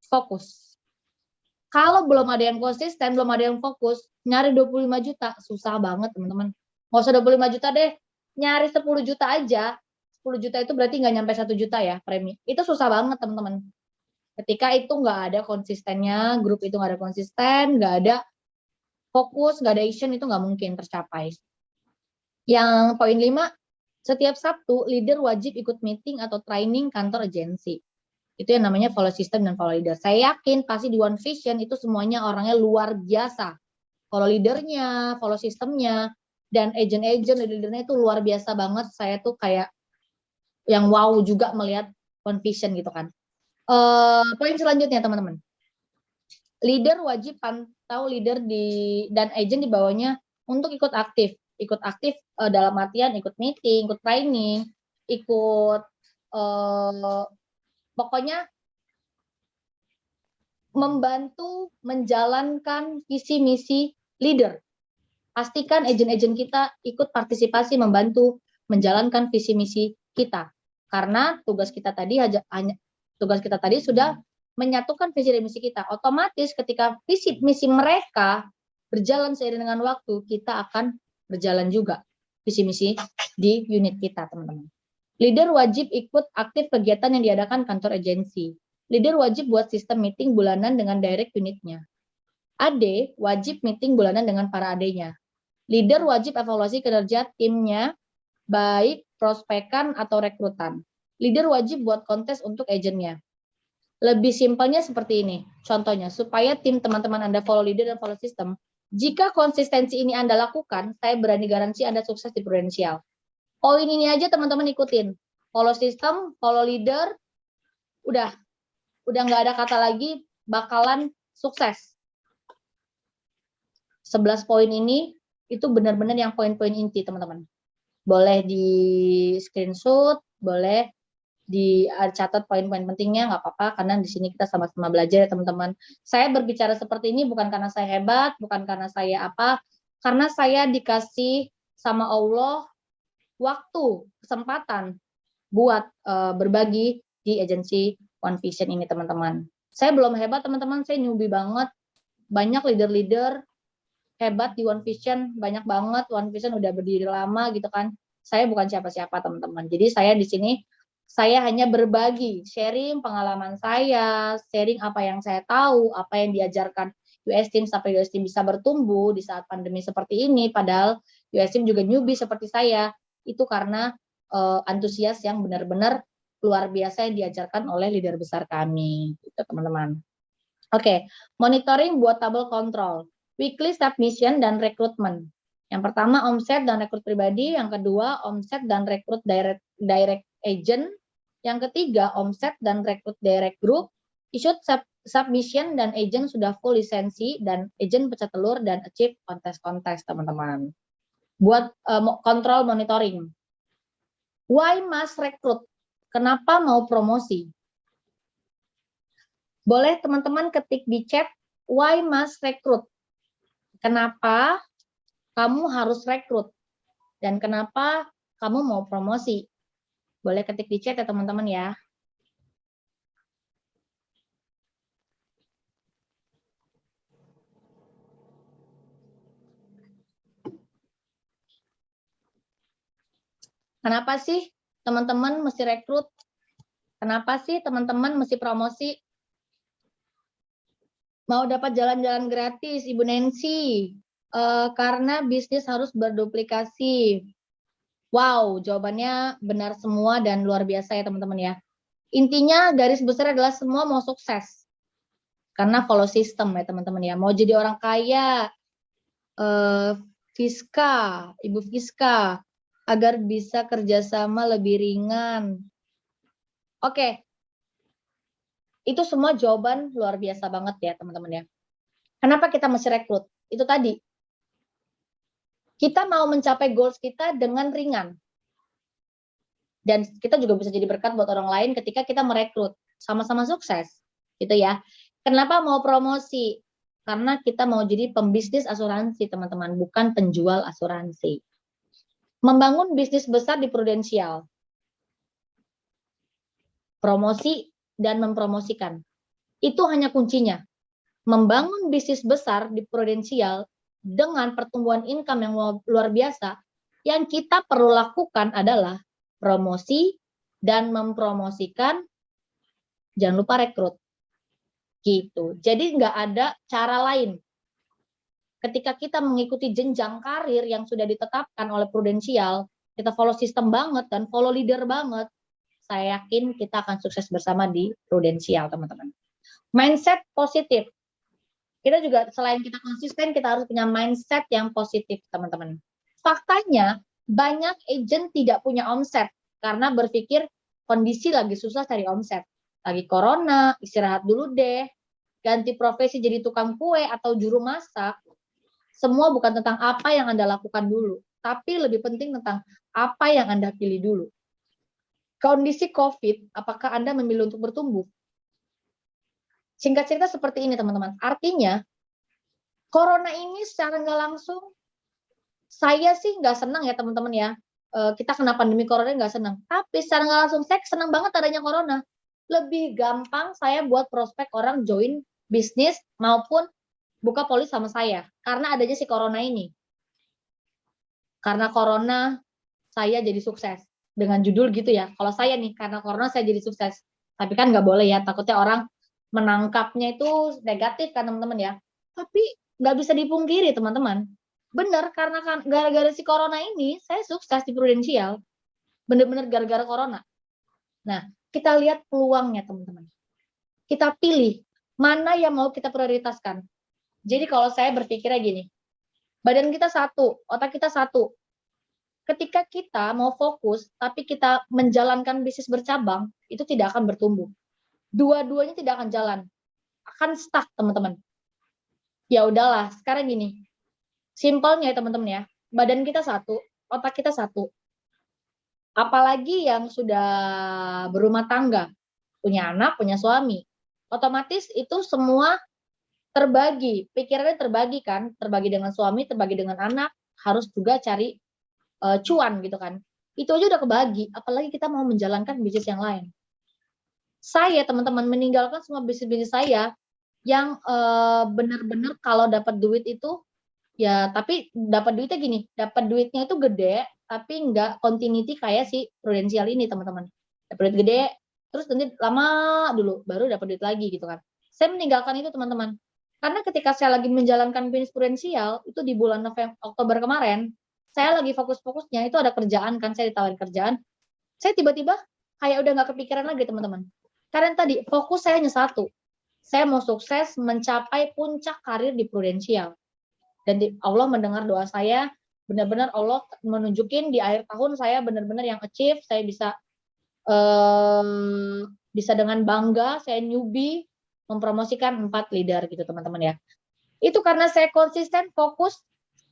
fokus. Kalau belum ada yang konsisten, belum ada yang fokus, nyari 25 juta susah banget, teman-teman. Nggak usah 25 juta deh, nyari 10 juta aja. 10 juta itu berarti nggak nyampe 1 juta ya premi. Itu susah banget, teman-teman. Ketika itu nggak ada konsistennya, grup itu nggak ada konsisten, nggak ada fokus, nggak ada action, itu nggak mungkin tercapai. Yang poin 5, setiap Sabtu leader wajib ikut meeting atau training kantor agensi. Itu yang namanya follow system dan follow leader. Saya yakin pasti di One Vision itu semuanya orangnya luar biasa. Follow leadernya, follow sistemnya, dan agent-agent leadernya itu luar biasa banget. Saya tuh kayak yang wow juga melihat One Vision gitu kan. Poin selanjutnya teman-teman. Leader wajib pantau leader dan agent di bawahnya untuk ikut aktif. Ikut aktif dalam artian ikut meeting, ikut training, ikut pokoknya membantu menjalankan visi misi leader. Pastikan agent-agent kita ikut partisipasi membantu menjalankan visi misi kita. Karena tugas kita tadi sudah menyatukan visi dan misi kita. Otomatis ketika visi misi mereka berjalan seiring dengan waktu, kita akan berjalan juga visi misi di unit kita, teman-teman. Leader wajib ikut aktif kegiatan yang diadakan kantor agensi. Leader wajib buat sistem meeting bulanan dengan direct unitnya. AD wajib meeting bulanan dengan para AD-nya. Leader wajib evaluasi kinerja timnya, baik prospekan atau rekrutan. Leader wajib buat kontes untuk agennya. Lebih simpelnya seperti ini. Contohnya, supaya tim teman-teman Anda follow leader dan follow system, jika konsistensi ini Anda lakukan, saya berani garansi Anda sukses di Prudential. Poin ini aja teman-teman ikutin. Follow system, follow leader, udah nggak ada kata lagi, bakalan sukses. 11 poin ini itu benar-benar yang poin-poin inti, teman-teman. Boleh di screenshot, boleh dicatat poin-poin pentingnya, nggak apa-apa, karena di sini kita sama-sama belajar ya, teman-teman. Saya berbicara seperti ini bukan karena saya hebat, bukan karena saya apa, karena saya dikasih sama Allah waktu, kesempatan buat berbagi di agensi One Vision ini, teman-teman. Saya belum hebat, teman-teman, saya newbie banget. Banyak leader-leader hebat di One Vision, banyak banget. One Vision udah berdiri lama gitu kan. Saya bukan siapa-siapa, teman-teman. Jadi saya di sini saya hanya berbagi, sharing pengalaman saya, sharing apa yang saya tahu, apa yang diajarkan US Team sampai US Team bisa bertumbuh di saat pandemi seperti ini. Padahal US Team juga newbie seperti saya. Itu karena antusias yang benar-benar luar biasa yang diajarkan oleh leader besar kami, gitu teman-teman. Oke, monitoring buat tabel kontrol, weekly submission dan rekrutmen. Yang pertama omset dan rekrut pribadi, yang kedua omset dan rekrut direct agent, yang ketiga omset dan rekrut direct group, issued submission dan agent sudah full lisensi dan agent pecah telur dan achieve kontes-kontes, teman-teman. Buat kontrol monitoring. Why must recruit? Kenapa mau promosi? Boleh teman-teman ketik di chat, why must recruit? Kenapa kamu harus rekrut? Dan kenapa kamu mau promosi? Boleh ketik di chat ya teman-teman ya. Kenapa sih teman-teman mesti rekrut? Kenapa sih teman-teman mesti promosi? Mau dapat jalan-jalan gratis, Ibu Nancy. Karena bisnis harus berduplikasi. Wow, jawabannya benar semua dan luar biasa ya teman-teman ya. Intinya garis besar adalah semua mau sukses. Karena follow system ya teman-teman ya. Mau jadi orang kaya, Fiska, Ibu Fiska, agar bisa kerjasama lebih ringan. Oke, itu semua jawaban luar biasa banget ya teman-teman ya. Kenapa kita mesti rekrut? Itu tadi, kita mau mencapai goals kita dengan ringan. Dan kita juga bisa jadi berkat buat orang lain ketika kita merekrut. Sama-sama sukses, gitu ya. Kenapa mau promosi? Karena kita mau jadi pembisnis asuransi, teman-teman, bukan penjual asuransi. Membangun bisnis besar di prudensial. Promosi dan mempromosikan. Itu hanya kuncinya. Membangun bisnis besar di prudensial dengan pertumbuhan income yang luar biasa, yang kita perlu lakukan adalah promosi dan mempromosikan, jangan lupa rekrut. Gitu. Jadi nggak ada cara lain. Ketika kita mengikuti jenjang karir yang sudah ditetapkan oleh prudensial, kita follow sistem banget dan follow leader banget, saya yakin kita akan sukses bersama di prudensial, teman-teman. Mindset positif. Kita juga selain kita konsisten, kita harus punya mindset yang positif, teman-teman. Faktanya, banyak agent tidak punya omset karena berpikir kondisi lagi susah cari omset. Lagi corona, istirahat dulu deh, ganti profesi jadi tukang kue atau juru masak. Semua bukan tentang apa yang Anda lakukan dulu, tapi lebih penting tentang apa yang Anda pilih dulu. Kondisi COVID, apakah Anda memilih untuk bertumbuh? Singkat cerita seperti ini, teman-teman. Artinya, corona ini secara nggak langsung, saya sih nggak senang ya, teman-teman ya. Kita kena pandemi corona nggak senang. Tapi secara nggak langsung, saya senang banget adanya corona. Lebih gampang saya buat prospek orang join bisnis maupun buka polis sama saya. Karena adanya si corona ini. Karena corona, saya jadi sukses. Dengan judul gitu ya. Kalau saya nih, karena corona saya jadi sukses. Tapi kan nggak boleh ya, takutnya orang menangkapnya itu negatif kan teman-teman ya. Tapi nggak bisa dipungkiri teman-teman. Benar, karena kan gara-gara si corona ini, saya sukses di prudensial. Benar-benar gara-gara corona. Nah, kita lihat peluangnya teman-teman. Kita pilih mana yang mau kita prioritaskan. Jadi kalau saya berpikirnya gini, badan kita satu, otak kita satu. Ketika kita mau fokus, tapi kita menjalankan bisnis bercabang, itu tidak akan bertumbuh. Dua-duanya tidak akan jalan. Akan stuck, teman-teman. Ya udahlah, sekarang gini. Simpelnya ya, teman-teman ya. Badan kita satu, otak kita satu. Apalagi yang sudah berumah tangga, punya anak, punya suami. Otomatis itu semua terbagi. Pikirannya terbagi kan, terbagi dengan suami, terbagi dengan anak, harus juga cari cuan gitu kan. Itu aja udah kebagi, apalagi kita mau menjalankan bisnis yang lain. Saya teman-teman meninggalkan semua bisnis-bisnis saya yang benar-benar kalau dapat duit itu ya, tapi dapat duitnya gini, dapat duitnya itu gede tapi nggak continuity kayak si prudensial ini teman-teman. Dapat duit gede terus nanti lama dulu baru dapat duit lagi gitu kan. Saya meninggalkan itu teman-teman. Karena ketika saya lagi menjalankan bisnis prudensial itu di bulan Oktober kemarin, saya lagi fokus-fokusnya itu ada kerjaan kan, saya ditawarin kerjaan. Saya tiba-tiba kayak udah nggak kepikiran lagi teman-teman. Karena tadi fokus saya hanya satu. Saya mau sukses mencapai puncak karir di prudensial. Dan Allah mendengar doa saya, benar-benar Allah menunjukin di akhir tahun saya benar-benar yang achieve, saya bisa dengan bangga, saya newbie mempromosikan 4 leader gitu teman-teman ya. Itu karena saya konsisten fokus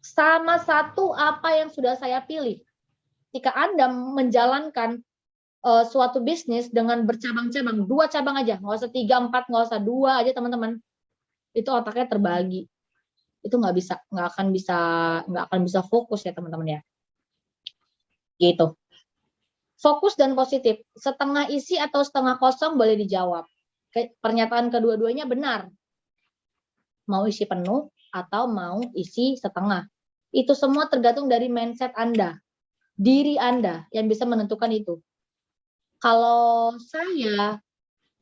sama satu apa yang sudah saya pilih. Jika Anda menjalankan suatu bisnis dengan bercabang-cabang, 2 cabang aja, nggak usah 3, 4, nggak usah 2 aja teman-teman, itu otaknya terbagi, itu nggak akan bisa fokus ya teman-teman ya, gitu. Fokus dan positif, setengah isi atau setengah kosong boleh dijawab. Pernyataan kedua-duanya benar, mau isi penuh atau mau isi setengah, itu semua tergantung dari mindset Anda, diri Anda yang bisa menentukan itu. Kalau saya,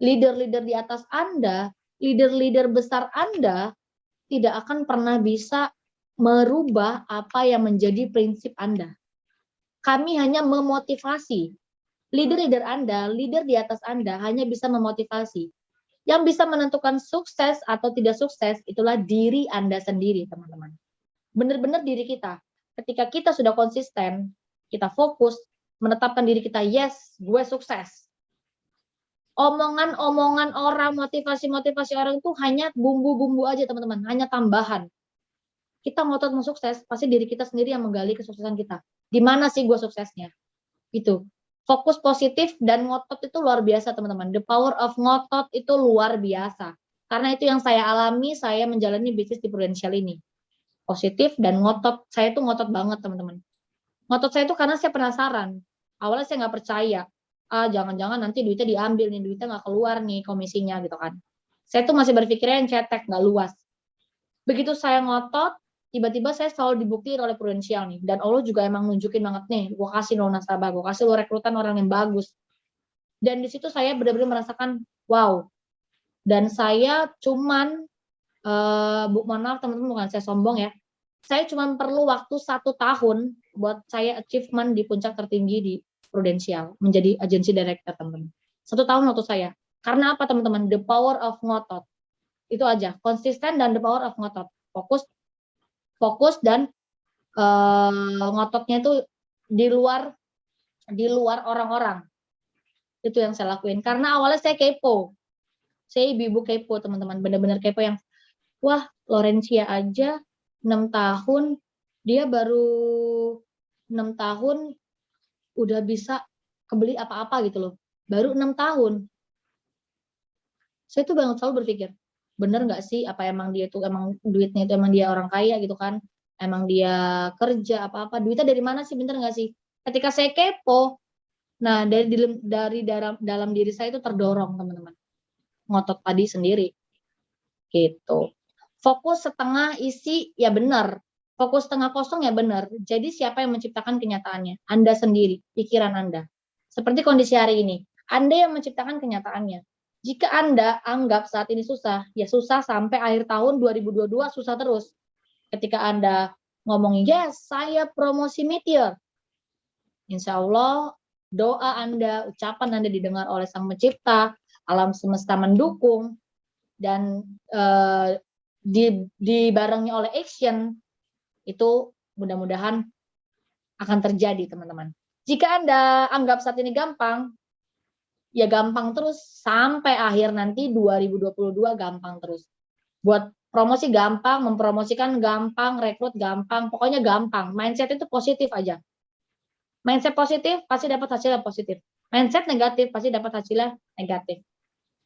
leader-leader di atas Anda, leader-leader besar Anda, tidak akan pernah bisa merubah apa yang menjadi prinsip Anda. Kami hanya memotivasi. Leader-leader Anda, leader di atas Anda, hanya bisa memotivasi. Yang bisa menentukan sukses atau tidak sukses, itulah diri Anda sendiri, teman-teman. Benar-benar diri kita. Ketika kita sudah konsisten, kita fokus, menetapkan diri kita, yes, gue sukses. Omongan-omongan orang, motivasi-motivasi orang itu hanya bumbu-bumbu aja teman-teman, hanya tambahan. Kita ngotot mau sukses, pasti diri kita sendiri yang menggali kesuksesan kita. Di mana sih gue suksesnya? Itu. Fokus positif dan ngotot itu luar biasa teman-teman. The power of ngotot itu luar biasa. Karena itu yang saya alami, saya menjalani bisnis di Prudential ini. Positif dan ngotot. Saya tuh ngotot banget teman-teman. Ngotot saya itu karena saya penasaran. Awalnya saya nggak percaya. Jangan-jangan nanti duitnya diambil nih, duitnya nggak keluar nih komisinya gitu kan. Saya tuh masih berpikirnya yang cetek, nggak luas. Begitu saya ngotot, tiba-tiba saya selalu dibuktiin oleh Prudential nih. Dan Allah juga emang nunjukin banget nih, gue kasih lo nasabah, gue kasih lo rekrutan orang yang bagus. Dan di situ saya benar-benar merasakan, wow. Dan saya cuman, mohon maaf teman-teman, bukan saya sombong ya. Saya cuman perlu waktu 1 tahun buat saya achievement di puncak tertinggi di Prudential, menjadi agency director teman-teman. 1 tahun waktu saya. Karena apa teman-teman? The power of ngotot. Itu aja, konsisten dan the power of ngotot. Fokus dan ngototnya itu di luar orang-orang. Itu yang saya lakuin. Karena awalnya saya kepo. Saya ibu kepo teman-teman, benar-benar kepo yang wah, Lorencia aja 6 tahun, dia baru 6 tahun udah bisa kebeli apa-apa gitu loh. Baru 6 tahun. Saya tuh selalu berpikir, bener nggak sih apa emang dia tuh emang duitnya itu emang dia orang kaya gitu kan? Emang dia kerja apa-apa, duitnya dari mana sih, bener nggak sih? Ketika saya kepo, nah dari dalam diri saya itu terdorong teman-teman. Ngotot tadi sendiri. Gitu. Fokus setengah isi ya benar. Fokus setengah kosong ya benar. Jadi siapa yang menciptakan kenyataannya? Anda sendiri, pikiran Anda. Seperti kondisi hari ini. Anda yang menciptakan kenyataannya. Jika Anda anggap saat ini susah, ya susah sampai akhir tahun 2022 susah terus. Ketika Anda ngomong, yes, saya promosi Meteor. Insya Allah, doa Anda, ucapan Anda didengar oleh Sang Pencipta, alam semesta mendukung, dan dibarengi oleh action, itu mudah-mudahan akan terjadi teman-teman. Jika Anda anggap saat ini gampang, ya gampang terus sampai akhir nanti 2022 gampang terus. Buat promosi gampang, mempromosikan gampang, rekrut gampang, pokoknya gampang. Mindset itu positif aja. Mindset positif pasti dapat hasilnya positif. Mindset negatif pasti dapat hasilnya negatif.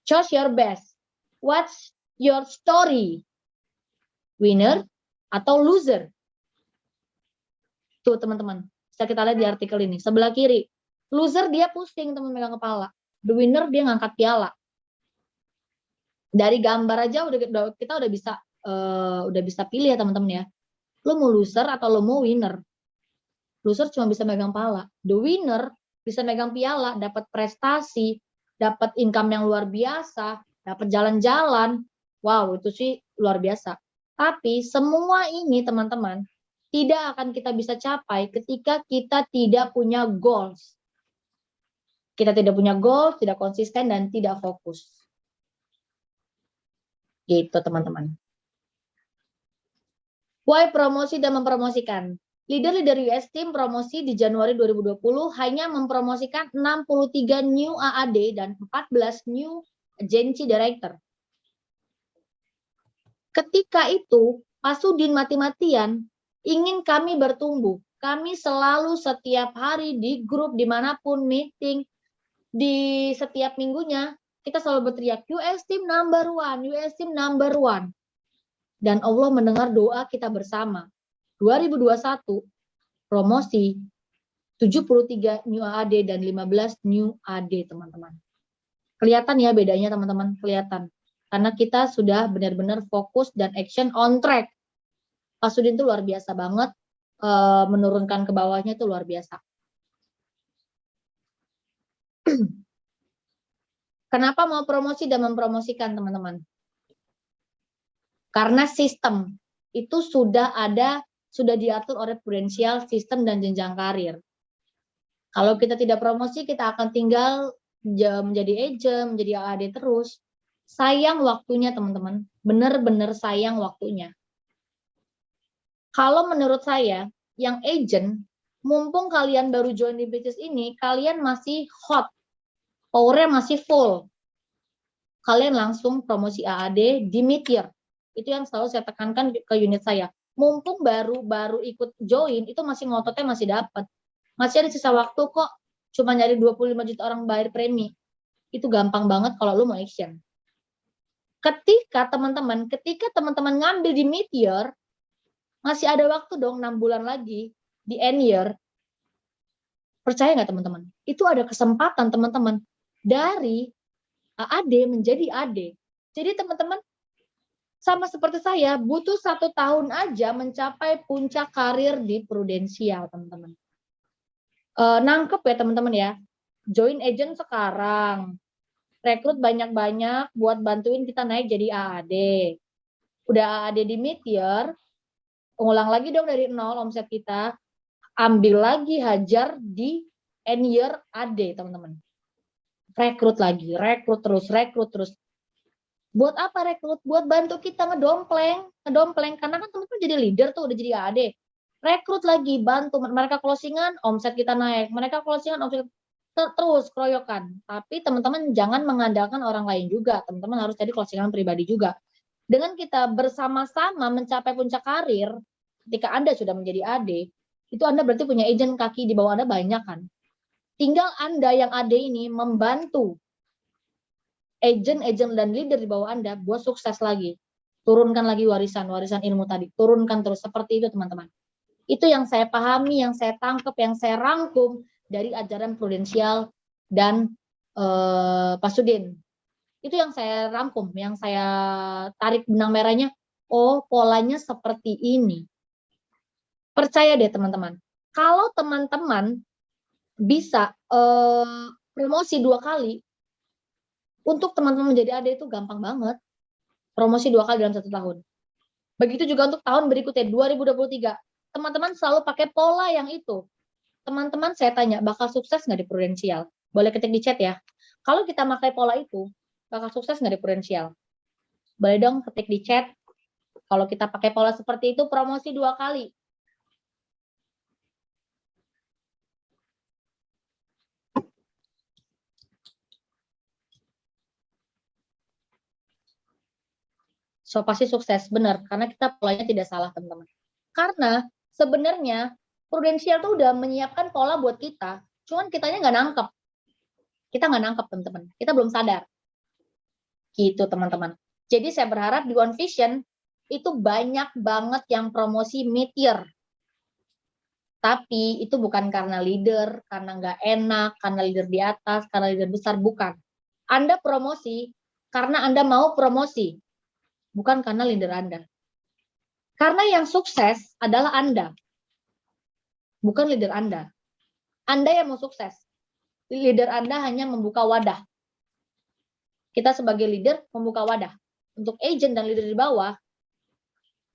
Choose your best. What's your story? Winner atau loser? Tuh teman-teman, bisa kita lihat di artikel ini. Sebelah kiri, loser dia pusing teman megang kepala. The winner dia ngangkat piala. Dari gambar aja kita udah bisa pilih ya teman-teman ya. Lo mau loser atau lo mau winner? Loser cuma bisa megang piala. The winner bisa megang piala, dapat prestasi, dapat income yang luar biasa, dapat jalan-jalan. Wow, itu sih luar biasa. Tapi semua ini teman-teman tidak akan kita bisa capai ketika kita tidak punya goals. Kita tidak punya goals, tidak konsisten, dan tidak fokus. Gitu teman-teman. Why promosi dan mempromosikan? Leader-leader US Team promosi di Januari 2020 hanya mempromosikan 63 new AAD dan 14 new agency director. Ketika itu, Pak Sudin mati-matian ingin kami bertumbuh. Kami selalu setiap hari di grup dimanapun meeting, di setiap minggunya, kita selalu berteriak, US Team number one, US Team number one. Dan Allah mendengar doa kita bersama. 2021, promosi 73 new AD dan 15 new AD, teman-teman. Kelihatan ya bedanya, teman-teman, kelihatan. Karena kita sudah benar-benar fokus dan action on track. Pak Sudin itu luar biasa banget, menurunkan ke bawahnya itu luar biasa. Kenapa mau promosi dan mempromosikan, teman-teman? Karena sistem itu sudah diatur oleh Prudential, sistem dan jenjang karir. Kalau kita tidak promosi, kita akan tinggal menjadi agent, menjadi AAD terus. Sayang waktunya, teman-teman. Benar-benar sayang waktunya. Kalau menurut saya, yang agent, mumpung kalian baru join di bisnis ini, kalian masih hot, powernya masih full. kalian langsung promosi AAD di mid-year. Itu yang selalu saya tekankan ke unit saya. Mumpung baru ikut join, itu masih ngototnya masih dapat. Masih ada sisa waktu kok, cuma nyari 25 juta orang bayar premi. Itu gampang banget kalau lu mau action. Ketika teman-teman ngambil di mid-year, masih ada waktu dong 6 bulan lagi di end year. Percaya nggak teman-teman? Itu ada kesempatan teman-teman dari AD menjadi AD. Jadi teman-teman sama seperti saya butuh 1 tahun aja mencapai puncak karir di prudensial teman-teman. Nangkep ya teman-teman ya. Join agent sekarang. Rekrut banyak-banyak buat bantuin kita naik jadi AAD. Udah AAD di mid-year, ulang lagi dong dari nol omset kita, ambil lagi hajar di end year AD teman-teman. Rekrut lagi, rekrut terus. Buat apa rekrut? Buat bantu kita ngedompleng, karena kan teman-teman jadi leader tuh, udah jadi AD. Rekrut lagi, bantu mereka closingan, omset kita naik, mereka closingan, omset terus keroyokan. Tapi teman-teman jangan mengandalkan orang lain juga, teman-teman harus jadi closingan pribadi juga. Dengan kita bersama-sama mencapai puncak karir, ketika Anda sudah menjadi AD, itu Anda berarti punya agent kaki di bawah Anda banyak kan. Tinggal Anda yang AD ini membantu agent dan leader di bawah Anda buat sukses lagi. Turunkan lagi warisan ilmu tadi, turunkan terus seperti itu teman-teman. Itu yang saya pahami, yang saya tangkap, yang saya rangkum dari ajaran prudensial dan Pak Sudin. Itu yang saya rangkum, yang saya tarik benang merahnya. Oh, polanya seperti ini. Percaya deh teman-teman. Kalau teman-teman bisa promosi 2 kali, untuk teman-teman menjadi AD itu gampang banget. Promosi 2 kali dalam 1 tahun. Begitu juga untuk tahun berikutnya, 2023. Teman-teman selalu pakai pola yang itu. Teman-teman saya tanya, bakal sukses nggak di prudensial? Boleh ketik di chat ya. Kalau kita pakai pola itu, bakal sukses nggak di prudensial? Boleh dong ketik di chat. Kalau kita pakai pola seperti itu, promosi 2 kali. So pasti sukses, benar. Karena kita polanya tidak salah teman-teman. Karena sebenarnya prudensial tuh udah menyiapkan pola buat kita, cuman kitanya nggak nangkep. Kita nggak nangkep teman-teman, kita belum sadar. Gitu teman-teman. Jadi saya berharap di One Vision itu banyak banget yang promosi mid-year. Tapi itu bukan karena leader, karena nggak enak, karena leader di atas, karena leader besar, bukan. Anda promosi karena Anda mau promosi, bukan karena leader Anda. Karena yang sukses adalah Anda, bukan leader Anda. Anda yang mau sukses. Leader Anda hanya membuka wadah. Kita sebagai leader membuka wadah. Untuk agent dan leader di bawah,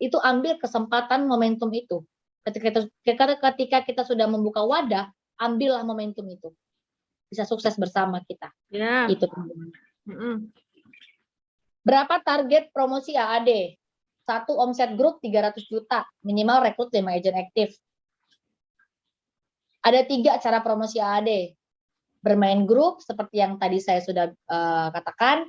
itu ambil kesempatan momentum itu. Ketika kita sudah membuka wadah, ambillah momentum itu. Bisa sukses bersama kita. Ya. Itu teman-teman. Berapa target promosi AAD? 1 omset grup 300 juta, minimal rekrut 5 agent aktif. Ada 3 cara promosi AAD. Bermain grup, seperti yang tadi saya sudah katakan.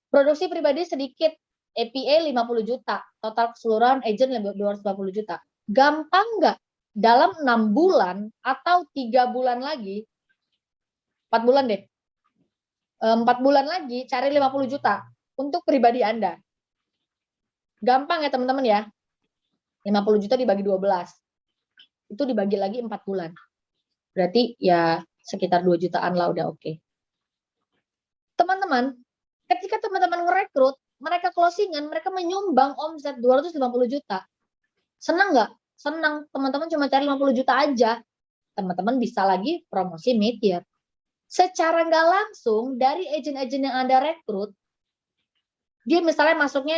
Produksi pribadi sedikit, APA 50 juta, total keseluruhan agent 250 juta. Gampang nggak? Dalam 6 bulan atau 3 bulan lagi, 4 bulan deh, 4 bulan lagi cari 50 juta untuk pribadi Anda. Gampang ya teman-teman ya. 50 juta dibagi 12. Itu dibagi lagi 4 bulan. Berarti ya sekitar 2 jutaan lah udah oke. Teman-teman, ketika teman-teman ngerekrut, mereka closingan, mereka menyumbang omset 250 juta. Senang nggak? Senang. Teman-teman cuma cari 50 juta aja. Teman-teman bisa lagi promosi mid-year. Secara nggak langsung, dari agent-agent yang Anda rekrut, dia misalnya masuknya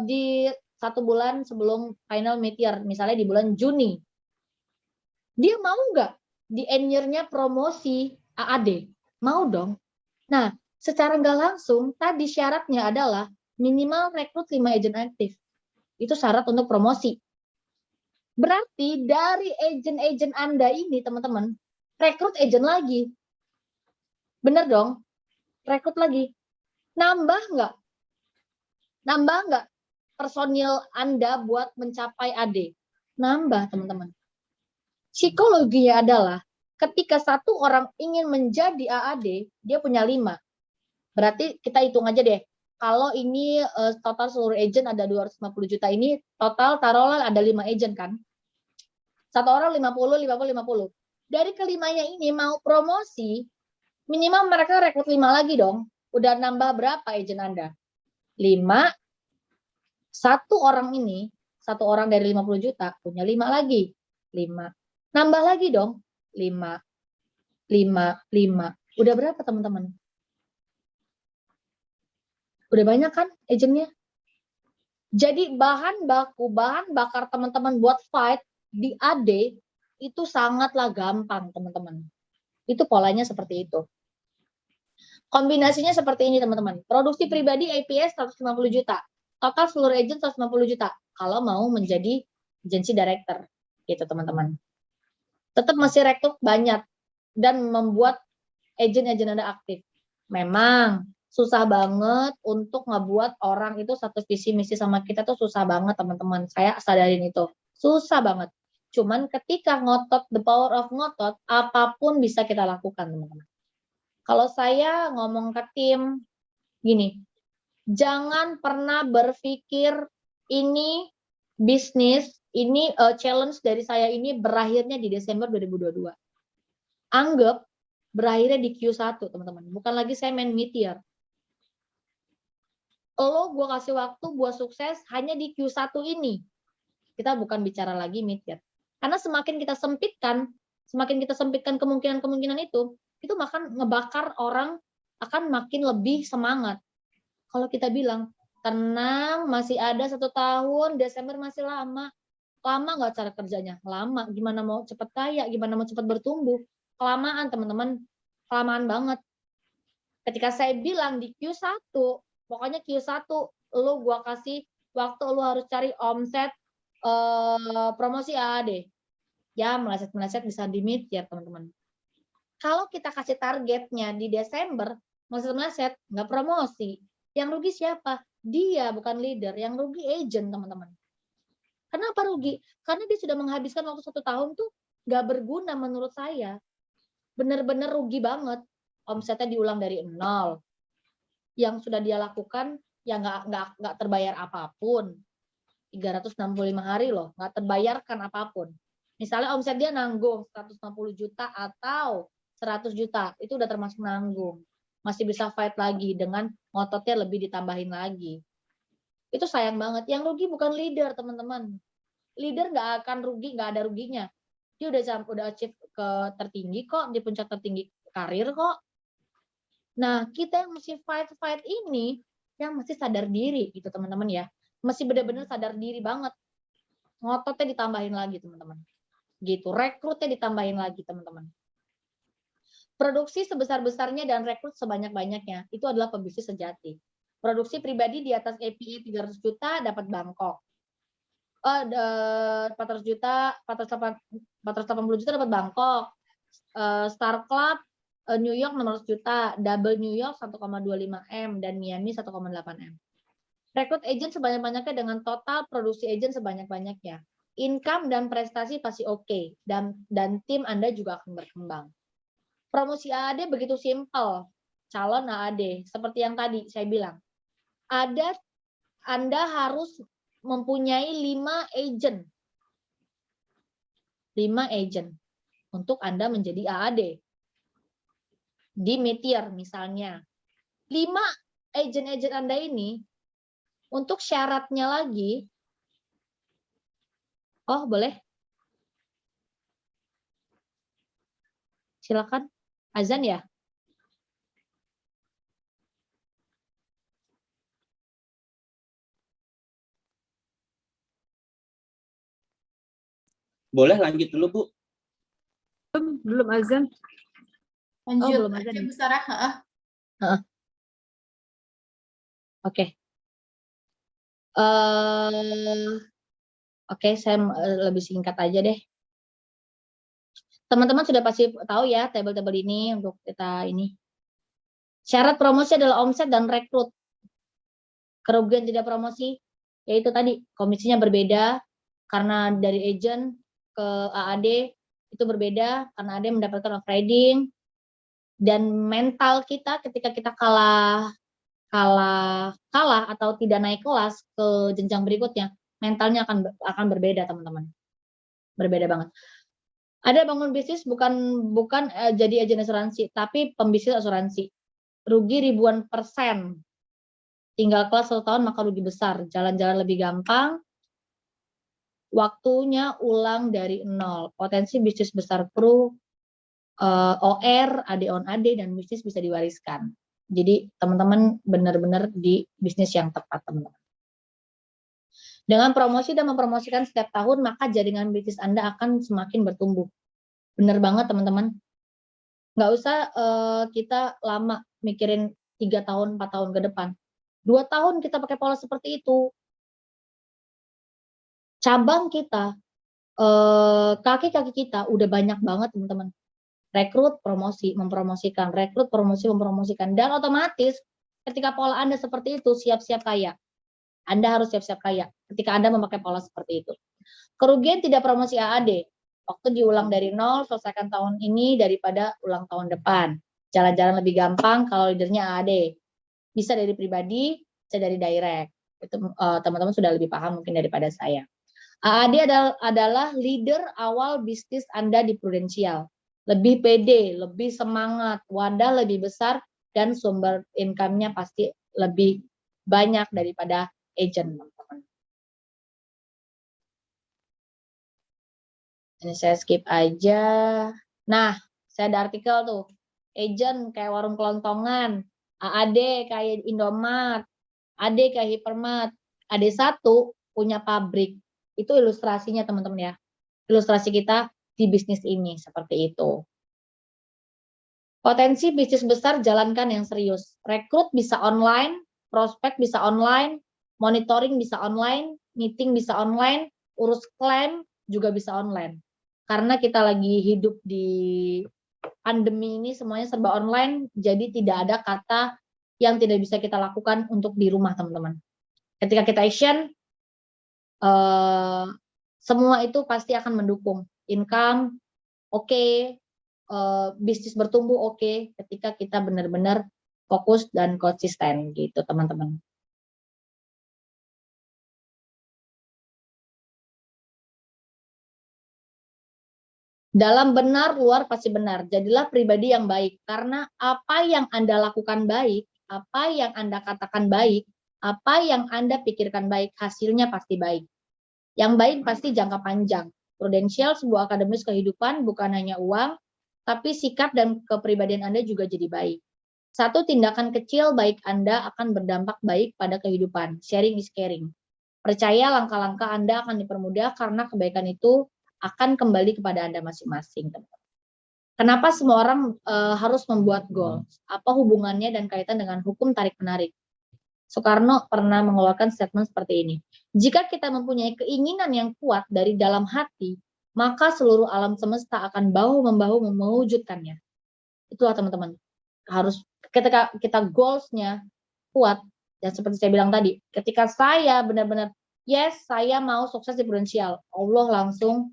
di 1 bulan sebelum final mid-year, misalnya di bulan Juni. Dia mau nggak di end year-nya promosi AAD? Mau dong. Nah, secara nggak langsung, tadi syaratnya adalah minimal rekrut 5 agent aktif. Itu syarat untuk promosi. Berarti dari agent-agent Anda ini, teman-teman, rekrut agent lagi. Bener dong? Rekrut lagi. Nambah nggak? Nambah nggak personil Anda buat mencapai AD? Nambah, teman-teman. Psikologinya adalah ketika satu orang ingin menjadi AAD, dia punya 5. Berarti kita hitung aja deh. Kalau ini total seluruh agent ada 250 juta, ini total taruhlah ada 5 agent kan. Satu orang 50, 50, 50. Dari kelimanya ini mau promosi, minimal mereka rekrut 5 lagi dong. Udah nambah berapa agent Anda? 5. Satu orang ini, satu orang dari 50 juta, punya 5 lagi. 5. Nambah lagi dong. 5, 5, 5. Udah berapa teman-teman? Udah banyak kan agentnya? Jadi bahan bakar teman-teman buat fight di AD itu sangatlah gampang teman-teman. Itu polanya seperti itu. Kombinasinya seperti ini teman-teman. Produksi pribadi APS 150 juta. Total seluruh agent 150 juta. Kalau mau menjadi agency director. Gitu teman-teman. Tetap masih rekrut banyak. Dan membuat agent-agent Anda aktif. Memang susah banget untuk ngebuat orang itu satu visi misi sama kita tuh susah banget teman-teman. Saya sadarin itu. Susah banget. Cuman ketika ngotot, the power of ngotot, apapun bisa kita lakukan teman-teman. Kalau saya ngomong ke tim, gini, jangan pernah berpikir ini bisnis, ini challenge dari saya ini berakhirnya di Desember 2022. Anggap berakhirnya di Q1 teman-teman. Bukan lagi saya main mid-year. Lo gue kasih waktu buat sukses hanya di Q1 ini. Kita bukan bicara lagi mid-year. Karena semakin kita sempitkan kemungkinan-kemungkinan itu makan ngebakar orang akan makin lebih semangat. Kalau kita bilang, tenang, masih ada 1 tahun, Desember masih lama. Lama nggak cara kerjanya? Lama. Gimana mau cepat kaya? Gimana mau cepat bertumbuh? Kelamaan, teman-teman. Kelamaan banget. Ketika saya bilang di Q1, pokoknya Q1, lo gua kasih waktu lo harus cari omset promosi AAD. Ya, meleset-meleset bisa di mid ya, teman-teman. Kalau kita kasih targetnya di Desember, meleset-meleset, nggak promosi. Yang rugi siapa? Dia, bukan leader. Yang rugi agent, teman-teman. Kenapa rugi? Karena dia sudah menghabiskan waktu 1 tahun tuh nggak berguna menurut saya. Bener-bener rugi banget. Omsetnya diulang dari 0. Yang sudah dia lakukan, ya nggak terbayar apapun. 365 hari loh, nggak terbayarkan apapun. Misalnya omset dia nanggung 150 juta atau 100 juta, itu udah termasuk nanggung. Masih bisa fight lagi dengan ngototnya lebih ditambahin lagi. Itu sayang banget. Yang rugi bukan leader, teman-teman. Leader nggak akan rugi, nggak ada ruginya. Dia udah achieve ke tertinggi kok, di puncak tertinggi karir kok. Nah, kita yang mesti fight ini, yang mesti sadar diri gitu teman-teman ya. Mesti benar-benar sadar diri banget. Ngototnya ditambahin lagi teman-teman. Gitu, rekrutnya ditambahin lagi teman-teman. Produksi sebesar-besarnya dan rekrut sebanyak-banyaknya, itu adalah pebisnis sejati. Produksi pribadi di atas API 300 juta dapat Bangkok. 400 juta, 480 juta dapat Bangkok. Star Club New York 600 juta, Double New York 1,25 M dan Miami 1,8 M. Rekrut agent sebanyak-banyaknya dengan total produksi agent sebanyak-banyaknya. Income dan prestasi pasti oke, dan tim Anda juga akan berkembang. Promosi AAD begitu simpel. Calon AAD seperti yang tadi saya bilang. Anda harus mempunyai 5 agent. 5 agent untuk Anda menjadi AAD. Di mid-year misalnya. 5 agent-agent Anda ini untuk syaratnya lagi. Oh, boleh? Silakan. Azan ya? Boleh lanjut dulu, Bu. Belum azan. Lanjut belum azan. aja Bu Sarah. Oke. Oke, saya lebih singkat aja deh. Teman-teman sudah pasti tahu ya tabel-tabel ini untuk kita ini. Syarat promosi adalah omset dan rekrut. Kerugian tidak promosi, yaitu tadi komisinya berbeda karena dari agent ke AAD itu berbeda karena AAD mendapatkan off-riding, dan mental kita ketika kita kalah atau tidak naik kelas ke jenjang berikutnya, mentalnya akan berbeda teman-teman, berbeda banget. Ada bangun bisnis bukan jadi agen asuransi, tapi pembisnis asuransi. Rugi ribuan %. Tinggal kelas 1 tahun maka rugi besar. Jalan-jalan lebih gampang. Waktunya ulang dari nol. Potensi bisnis besar kru, OR, AD on AD, dan bisnis bisa diwariskan. Jadi teman-teman benar-benar di bisnis yang tepat teman-teman. Dengan promosi dan mempromosikan setiap tahun, maka jaringan bisnis Anda akan semakin bertumbuh. Benar banget teman-teman. Nggak usah kita lama mikirin 3 tahun, 4 tahun ke depan. 2 tahun kita pakai pola seperti itu. Cabang kita, kaki-kaki kita udah banyak banget teman-teman. Rekrut, promosi, mempromosikan. Rekrut, promosi, mempromosikan. Dan otomatis ketika pola Anda seperti itu, siap-siap kaya. Anda harus siap-siap kaya ketika Anda memakai pola seperti itu. Kerugian tidak promosi AAD. Waktu diulang dari nol, selesaikan tahun ini daripada ulang tahun depan. Jalan-jalan lebih gampang kalau leadernya AAD. Bisa dari pribadi, bisa dari direct. Itu teman-teman sudah lebih paham mungkin daripada saya. AAD adalah leader awal bisnis Anda di prudensial. Lebih pede, lebih semangat, wadah lebih besar, dan sumber income-nya pasti lebih banyak daripada agent, teman-teman. Ini saya skip aja. Nah, saya ada artikel tuh. Agent kayak warung kelontongan, AAD kayak Indomart, AD kayak Hypermart, AD1 punya pabrik. Itu ilustrasinya teman-teman ya. Ilustrasi kita di bisnis ini seperti itu. Potensi bisnis besar jalankan yang serius. Rekrut bisa online, prospek bisa online, monitoring bisa online, meeting bisa online, urus klaim juga bisa online. Karena kita lagi hidup di pandemi ini semuanya serba online, jadi tidak ada kata yang tidak bisa kita lakukan untuk di rumah teman-teman. Ketika kita action, semua itu pasti akan mendukung. Income, oke, bisnis bertumbuh oke, ketika kita benar-benar fokus dan konsisten gitu teman-teman. Dalam benar, luar pasti benar. Jadilah pribadi yang baik. Karena apa yang Anda lakukan baik, apa yang Anda katakan baik, apa yang Anda pikirkan baik, hasilnya pasti baik. Yang baik pasti jangka panjang. Prudensial sebuah akademis kehidupan bukan hanya uang, tapi sikap dan kepribadian Anda juga jadi baik. Satu tindakan kecil baik Anda akan berdampak baik pada kehidupan. Sharing is caring. Percaya langkah-langkah Anda akan dipermudah karena kebaikan itu akan kembali kepada Anda masing-masing. Kenapa semua orang harus membuat goal? Apa hubungannya dan kaitan dengan hukum tarik-menarik? Soekarno pernah mengeluarkan statement seperti ini. Jika kita mempunyai keinginan yang kuat dari dalam hati, maka seluruh alam semesta akan bahu-membahu mewujudkannya. Itulah teman-teman. Harus ketika kita goals-nya kuat, dan seperti saya bilang tadi, ketika saya benar-benar, yes, saya mau sukses di prudensial, Allah langsung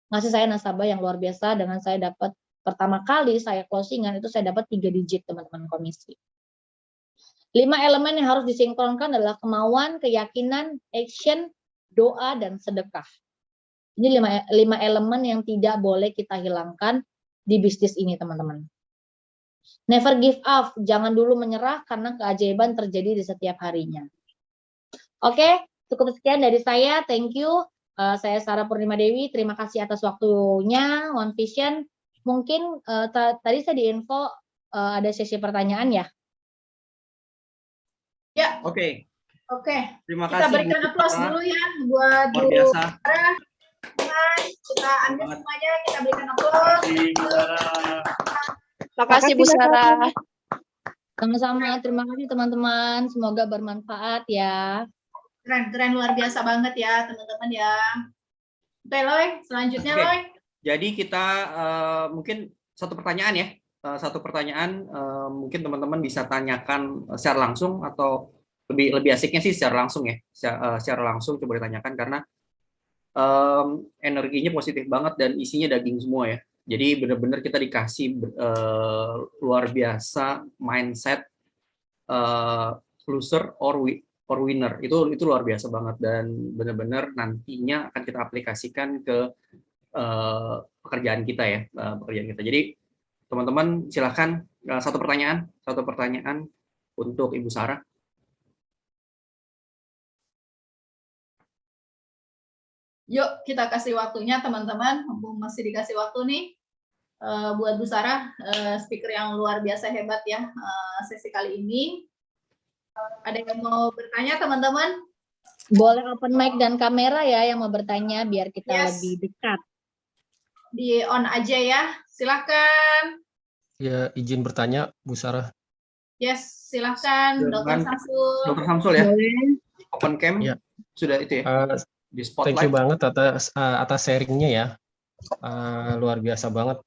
ngasih saya nasabah yang luar biasa dengan saya dapat pertama kali saya closingan itu saya dapat 3 digit teman-teman komisi. 5 elemen yang harus disinkronkan adalah kemauan, keyakinan, action, doa, dan sedekah. Ini 5 elemen yang tidak boleh kita hilangkan di bisnis ini teman-teman. Never give up, jangan dulu menyerah karena keajaiban terjadi di setiap harinya. Oke, cukup sekian dari saya, thank you. Saya Sarah Purnima Dewi, terima kasih atas waktunya, One Vision. Mungkin tadi saya diinfo ada sesi pertanyaan ya? Ya. Oke. Terima Kita kasih. berikan aplaus dulu ya buat luar biasa. Sarah. Kita Anda semuanya kita berikan aplaus. Terima kasih Bu Sarah. Sama-sama, terima kasih teman-teman. Semoga bermanfaat ya. Keren luar biasa banget ya teman-teman ya. Oke Loy, selanjutnya Oke. Loy. Jadi kita mungkin satu pertanyaan ya. satu pertanyaan, mungkin teman-teman bisa tanyakan secara langsung atau lebih asiknya sih secara langsung ya, secara langsung coba ditanyakan karena energinya positif banget dan isinya daging semua ya. Jadi benar-benar kita dikasih luar biasa mindset loser or winner, itu luar biasa banget dan benar-benar nantinya akan kita aplikasikan ke pekerjaan kita ya, pekerjaan kita. Jadi teman-teman silahkan satu pertanyaan untuk Ibu Sarah. Yuk kita kasih waktunya teman-teman, mumpung masih dikasih waktu nih buat Bu Sarah, speaker yang luar biasa hebat ya sesi kali ini. Ada yang mau bertanya teman-teman? Boleh open mic dan kamera ya yang mau bertanya biar kita Yes. lebih dekat. Di on aja ya, silakan. Ya, izin bertanya, Bu Sarah. Yes, silakan Dr. Samsul. Dr. Samsul ya, Boleh. open cam Ya. sudah itu ya, di Thank you spotlight. banget atas sharingnya ya. Luar biasa banget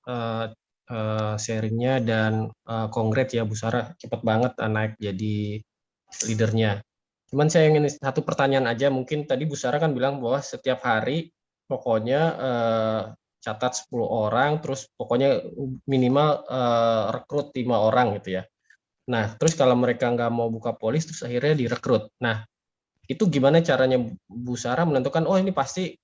sharingnya dan congrats ya Bu Sarah, cepet banget naik jadi leadernya. Cuman saya ingin satu pertanyaan aja, mungkin tadi Bu Sarah kan bilang bahwa setiap hari pokoknya catat 10 orang, terus pokoknya minimal rekrut 5 orang gitu ya. Nah, terus kalau mereka nggak mau buka polis, terus akhirnya direkrut. Nah, itu gimana caranya Bu Sarah menentukan, oh ini pasti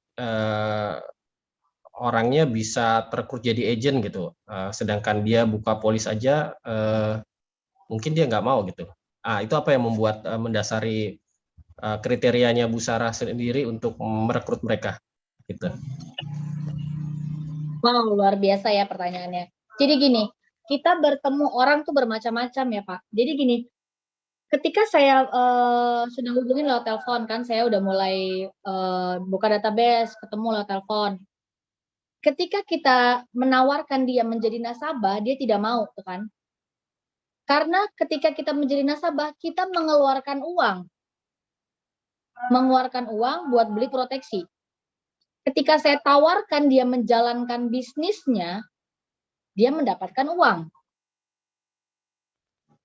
orangnya bisa terekrut jadi agent gitu, sedangkan dia buka polis aja mungkin dia nggak mau gitu. Itu apa yang membuat mendasari kriterianya Bu Sarah sendiri untuk merekrut mereka gitu. Wow, luar biasa ya pertanyaannya. Jadi gini, kita bertemu orang tuh bermacam-macam ya Pak. Jadi gini, ketika saya sudah hubungin lewat telepon kan, saya udah mulai buka database, ketemu lewat telepon. Ketika kita menawarkan dia menjadi nasabah, dia tidak mau, tuh kan? Karena ketika kita menjadi nasabah, kita mengeluarkan uang buat beli proteksi. Ketika saya tawarkan dia menjalankan bisnisnya, dia mendapatkan uang.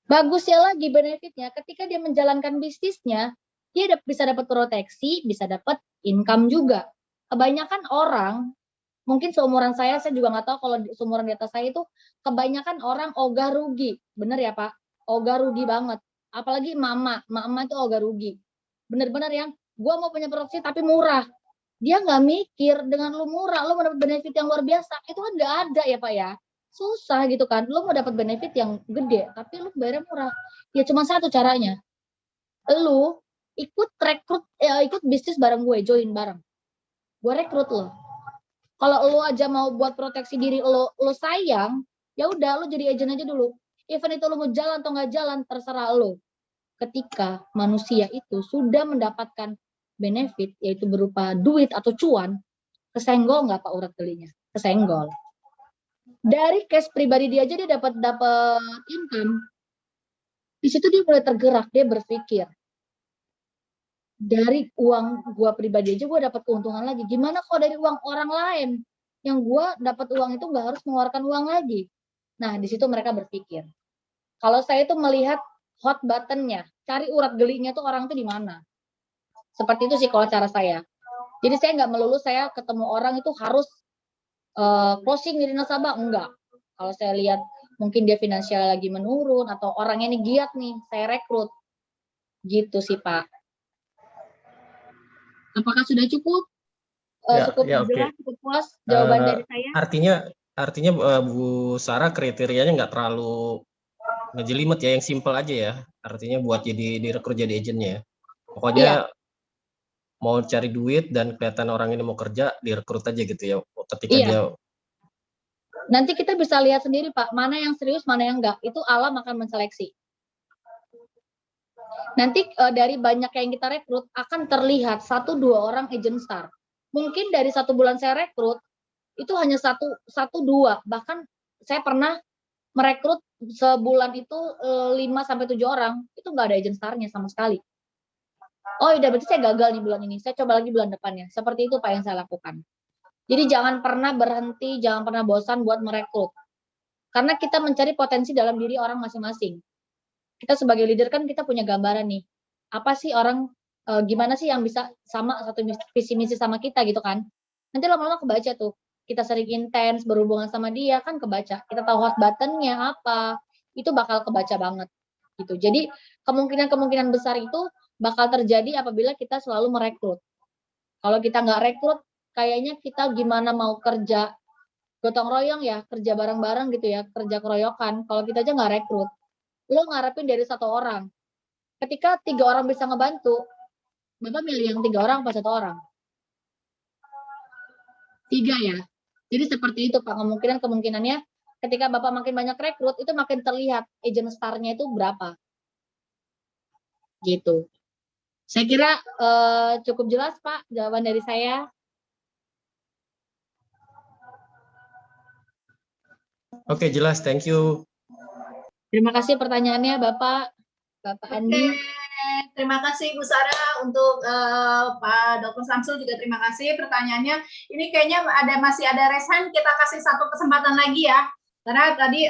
Bagusnya lagi benefitnya, ketika dia menjalankan bisnisnya, dia bisa dapat proteksi, bisa dapat income juga. Kebanyakan orang, mungkin seumuran saya juga nggak tahu kalau seumuran di atas saya itu, kebanyakan orang ogah rugi. Bener ya Pak? Ogah rugi banget. Apalagi mama itu ogah rugi. Bener-bener yang, gue mau punya proteksi tapi murah. Dia nggak mikir dengan lu murah, lu mendapat benefit yang luar biasa, itu kan nggak ada ya Pak ya. Susah gitu kan, lu mau dapat benefit yang gede, tapi lu bayarnya murah. Ya cuma satu caranya, lu ikut ikut bisnis bareng gue, join bareng. Gue rekrut lo. Kalau lu aja mau buat proteksi diri lu sayang, ya udah lu jadi agent aja dulu. Even itu lu mau jalan atau nggak jalan, terserah lu. Ketika manusia itu sudah mendapatkan benefit, yaitu berupa duit atau cuan, kesenggol nggak Pak urat gelinya? Kesenggol. Dari cash pribadi dia aja dia dapat income. Di situ dia mulai tergerak, dia berpikir, dari uang gua pribadi aja gua dapat keuntungan lagi. Gimana kalau dari uang orang lain yang gua dapat uang itu nggak harus mengeluarkan uang lagi? Nah, di situ mereka berpikir. Kalau saya itu melihat hot button-nya, cari urat gelinya tuh orang tuh di mana. Seperti itu sih kalau cara saya. Jadi saya nggak melulu saya ketemu orang itu harus closing jadi nasabah, enggak. Kalau saya lihat mungkin dia finansial lagi menurun atau orangnya ini giat nih, saya rekrut. Gitu sih Pak. Apakah sudah cukup? Cukup jelas, cukup puas jawaban dari saya? Artinya Bu Sarah kriterianya nggak terlalu ngejelimet ya, yang simple aja ya. Artinya buat direkrut jadi agentnya ya. Pokoknya mau cari duit dan kelihatan orang ini mau kerja, direkrut aja gitu ya. Ketika dia. Nanti kita bisa lihat sendiri Pak, mana yang serius, mana yang enggak. Itu alam akan menseleksi. Nanti dari banyak yang kita rekrut akan terlihat 1-2 orang agent star. Mungkin dari 1 bulan saya rekrut itu hanya 1-2, bahkan saya pernah merekrut sebulan itu 5-7 orang, itu nggak ada agent starnya sama sekali. Oh udah berarti saya gagal nih bulan ini, saya coba lagi bulan depannya. Seperti itu Pak yang saya lakukan. Jadi jangan pernah berhenti, jangan pernah bosan buat merekrut. Karena kita mencari potensi dalam diri orang masing-masing. Kita sebagai leader kan kita punya gambaran nih. Apa sih orang, gimana sih yang bisa sama satu visi misi sama kita gitu kan. Nanti lama-lama kebaca tuh. Kita sering intens berhubungan sama dia kan kebaca. Kita tahu hot button-nya apa, itu bakal kebaca banget gitu. Jadi kemungkinan besar itu bakal terjadi apabila kita selalu merekrut. Kalau kita nggak rekrut, kayaknya kita gimana mau kerja gotong royong ya, kerja bareng-bareng gitu ya, kerja keroyokan. Kalau kita aja nggak rekrut, lo ngarepin dari 1 orang. Ketika 3 orang bisa ngebantu, Bapak milih yang 3 orang apa 1 orang? 3 ya. Jadi seperti itu Pak, kemungkinannya ketika Bapak makin banyak rekrut, itu makin terlihat agent star-nya itu berapa. Gitu. Saya kira cukup jelas Pak jawaban dari saya. Oke, jelas. Thank you. Terima kasih pertanyaannya Bapak Andi. Terima kasih Bu Sarah, untuk Pak Dr. Samsul juga terima kasih pertanyaannya. Ini kayaknya masih ada raise hand, kita kasih 1 kesempatan lagi ya. Karena tadi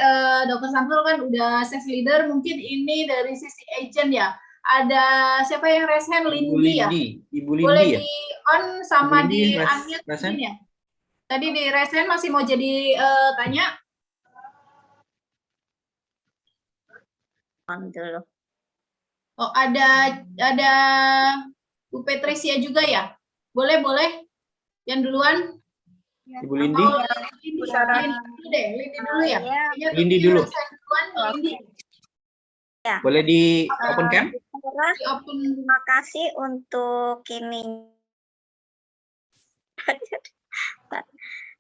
Dr. Samsul kan udah sales leader, mungkin ini dari sisi agent ya. Ada siapa yang raise hand? Lindy ya? Ibu Lindy Boleh ya? di on sama Ibu Lindy di raise unmute hand? ya. Tadi di raise hand masih mau jadi tanya? Dulu. Oh, ada Bu Patricia juga ya? Boleh. Yang duluan? Ibu Lindy? Oh, Lindy dulu ya? Kayaknya Lindy dulu. Lindy. Ya. Boleh di open cam? Di open. Terima kasih untuk ini.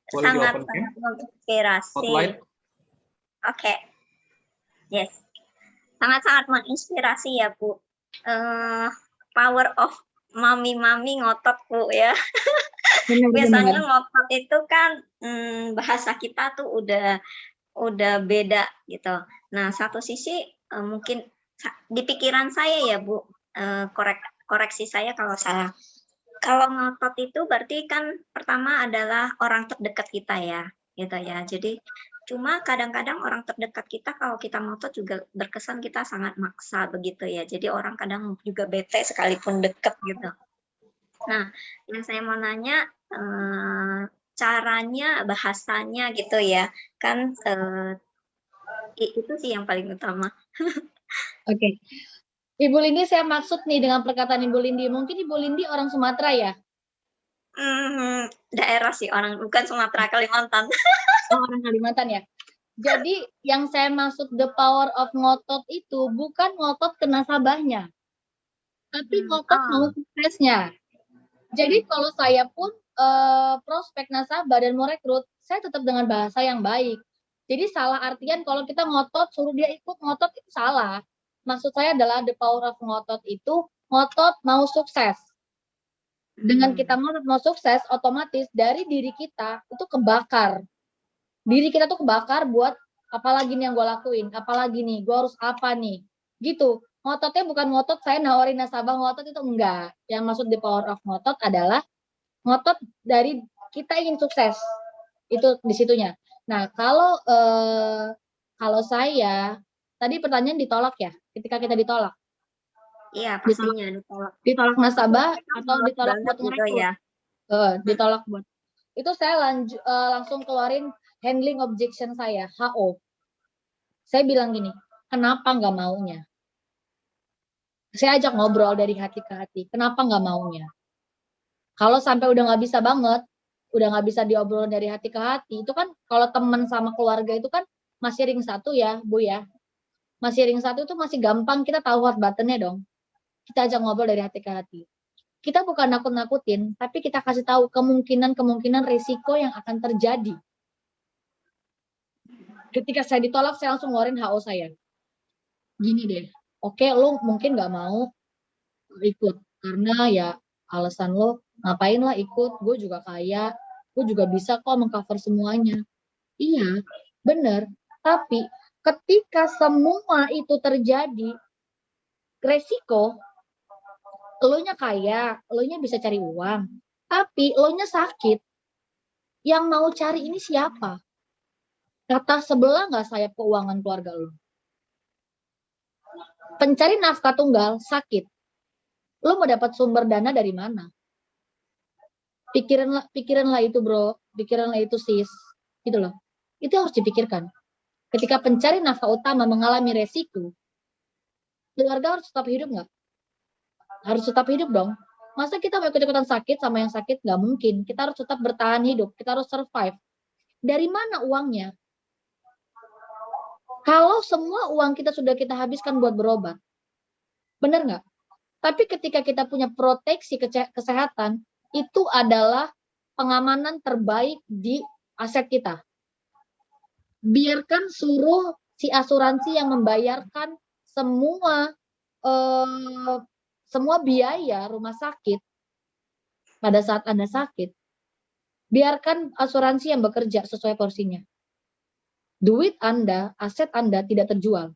Boleh di sangat open cam? menginspirasi. Spotlight. Oke. Yes. Sangat-sangat menginspirasi ya, Bu. Power of mami-mami ngotot, Bu ya. Biasanya ngotot itu kan bahasa kita tuh udah beda gitu. Nah, satu sisi mungkin di pikiran saya ya, Bu, koreksi saya kalau salah. Kalau ngotot itu berarti kan pertama adalah orang terdekat kita ya, gitu ya. Jadi cuma kadang-kadang orang terdekat kita kalau kita ngotot juga berkesan kita sangat maksa begitu ya. Jadi orang kadang juga bete sekalipun dekat gitu. Nah, yang saya mau nanya caranya, bahasanya gitu ya. Kan itu sih yang paling utama. Oke. Ibu Lindy, saya maksud nih dengan perkataan Ibu Lindy, mungkin Ibu Lindy orang Sumatera ya? Daerah sih, orang bukan Sumatera, Kalimantan. Oh, orang Kalimantan ya. Jadi yang saya maksud the power of ngotot itu bukan ngotot ke nasabahnya, tapi ngotot mau suksesnya. Jadi kalau saya pun prospek nasabah dan mau rekrut, saya tetap dengan bahasa yang baik. Jadi salah artian kalau kita ngotot suruh dia ikut ngotot itu salah. Maksud saya adalah the power of ngotot itu ngotot mau sukses. Dengan kita ngotot mau sukses, otomatis dari diri kita itu kebakar. Diri kita tuh kebakar buat apalagi nih yang gue lakuin, apalagi nih, gue harus apa nih, gitu. Ngototnya bukan ngotot saya nawarin nasabah, ngotot itu enggak. Yang maksud the power of ngotot adalah ngotot dari kita ingin sukses, itu di situnya. Nah, kalau saya, tadi pertanyaan ditolak ya, ketika kita ditolak. Iya, pastinya ditolak. Ditolak nasabah atau ditolak buat gitu ngerekrut. ya. Ditolak buat. Itu saya langsung keluarin handling objection saya, HO. Saya bilang gini, kenapa nggak maunya? Saya ajak ngobrol dari hati ke hati, kenapa nggak maunya? Kalau sampai udah nggak bisa banget, udah nggak bisa diobrol dari hati ke hati, itu kan kalau teman sama keluarga itu kan masih ring satu ya, Bu ya. Masih ring satu itu masih gampang, kita tahu hot button-nya dong. Kita ajak ngobrol dari hati ke hati. Kita bukan nakut-nakutin, tapi kita kasih tahu kemungkinan risiko yang akan terjadi. Ketika saya ditolak, saya langsung ngeluarin HO saya. Gini deh, oke, lo mungkin nggak mau ikut, karena ya alasan lo, ngapain lah ikut, gue juga kaya, gue juga bisa kok mengcover semuanya. Iya, bener. Tapi ketika semua itu terjadi, resiko, lo-nya kaya, lo-nya bisa cari uang, tapi lo-nya sakit, yang mau cari ini siapa? Kata sebelah nggak sayap keuangan keluarga lo? Pencari nafkah tunggal sakit. Lo mau dapat sumber dana dari mana? Pikiranlah itu bro, pikiranlah itu sis, gitu loh. Itu harus dipikirkan. Ketika pencari nafkah utama mengalami resiko, keluarga harus tetap hidup nggak? Harus tetap hidup dong. Masa kita mau ikut-ikutan sakit sama yang sakit? Nggak mungkin. Kita harus tetap bertahan hidup. Kita harus survive. Dari mana uangnya? Kalau semua uang kita sudah kita habiskan buat berobat, benar nggak? Tapi ketika kita punya proteksi kesehatan, itu adalah pengamanan terbaik di aset kita. Biarkan suruh si asuransi yang membayarkan semua biaya rumah sakit pada saat Anda sakit. Biarkan asuransi yang bekerja sesuai porsinya. Duit Anda, aset Anda tidak terjual.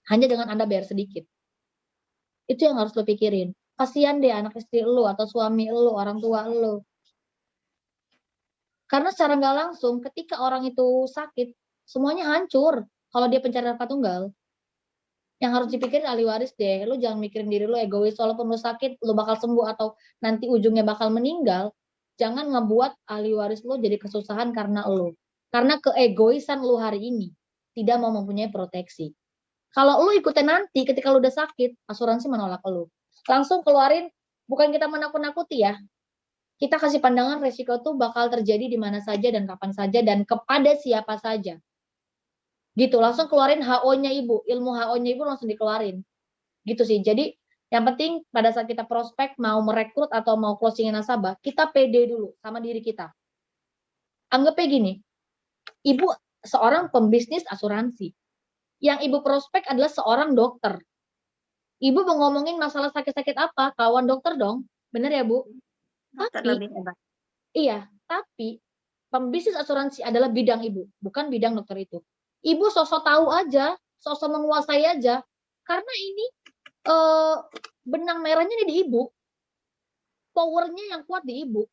Hanya dengan Anda bayar sedikit. Itu yang harus lo pikirin. Kasihan deh anak istri lo atau suami lo, orang tua lo. Karena secara nggak langsung ketika orang itu sakit, semuanya hancur. Kalau dia pencari nafkah tunggal, yang harus dipikirin ahli waris deh. Lo jangan mikirin diri lo egois. Walaupun lo sakit, lo bakal sembuh atau nanti ujungnya bakal meninggal. Jangan ngebuat ahli waris lo jadi kesusahan karena lo. Karena keegoisan lo hari ini tidak mau mempunyai proteksi. Kalau lo ikutin nanti ketika lo udah sakit, asuransi menolak lo. Langsung keluarin, bukan kita menakut-nakuti ya. Kita kasih pandangan resiko tuh bakal terjadi di mana saja dan kapan saja dan kepada siapa saja. Gitu, langsung keluarin HO-nya ibu, ilmu HO-nya ibu langsung dikeluarin. Gitu sih. Jadi yang penting pada saat kita prospek mau merekrut atau mau closingin nasabah, kita pede dulu sama diri kita. Anggapnya gini, ibu seorang pembisnis asuransi. Yang ibu prospek adalah seorang dokter. Ibu mau ngomongin masalah sakit-sakit apa? Kawan dokter dong. Bener ya, Bu? Dokter Tapi, lebih hebat. iya, tapi pembisnis asuransi adalah bidang ibu, bukan bidang dokter itu. Ibu sosok tahu aja, sosok menguasai aja. Karena ini benang merahnya nih di ibu. Powernya yang kuat di ibu.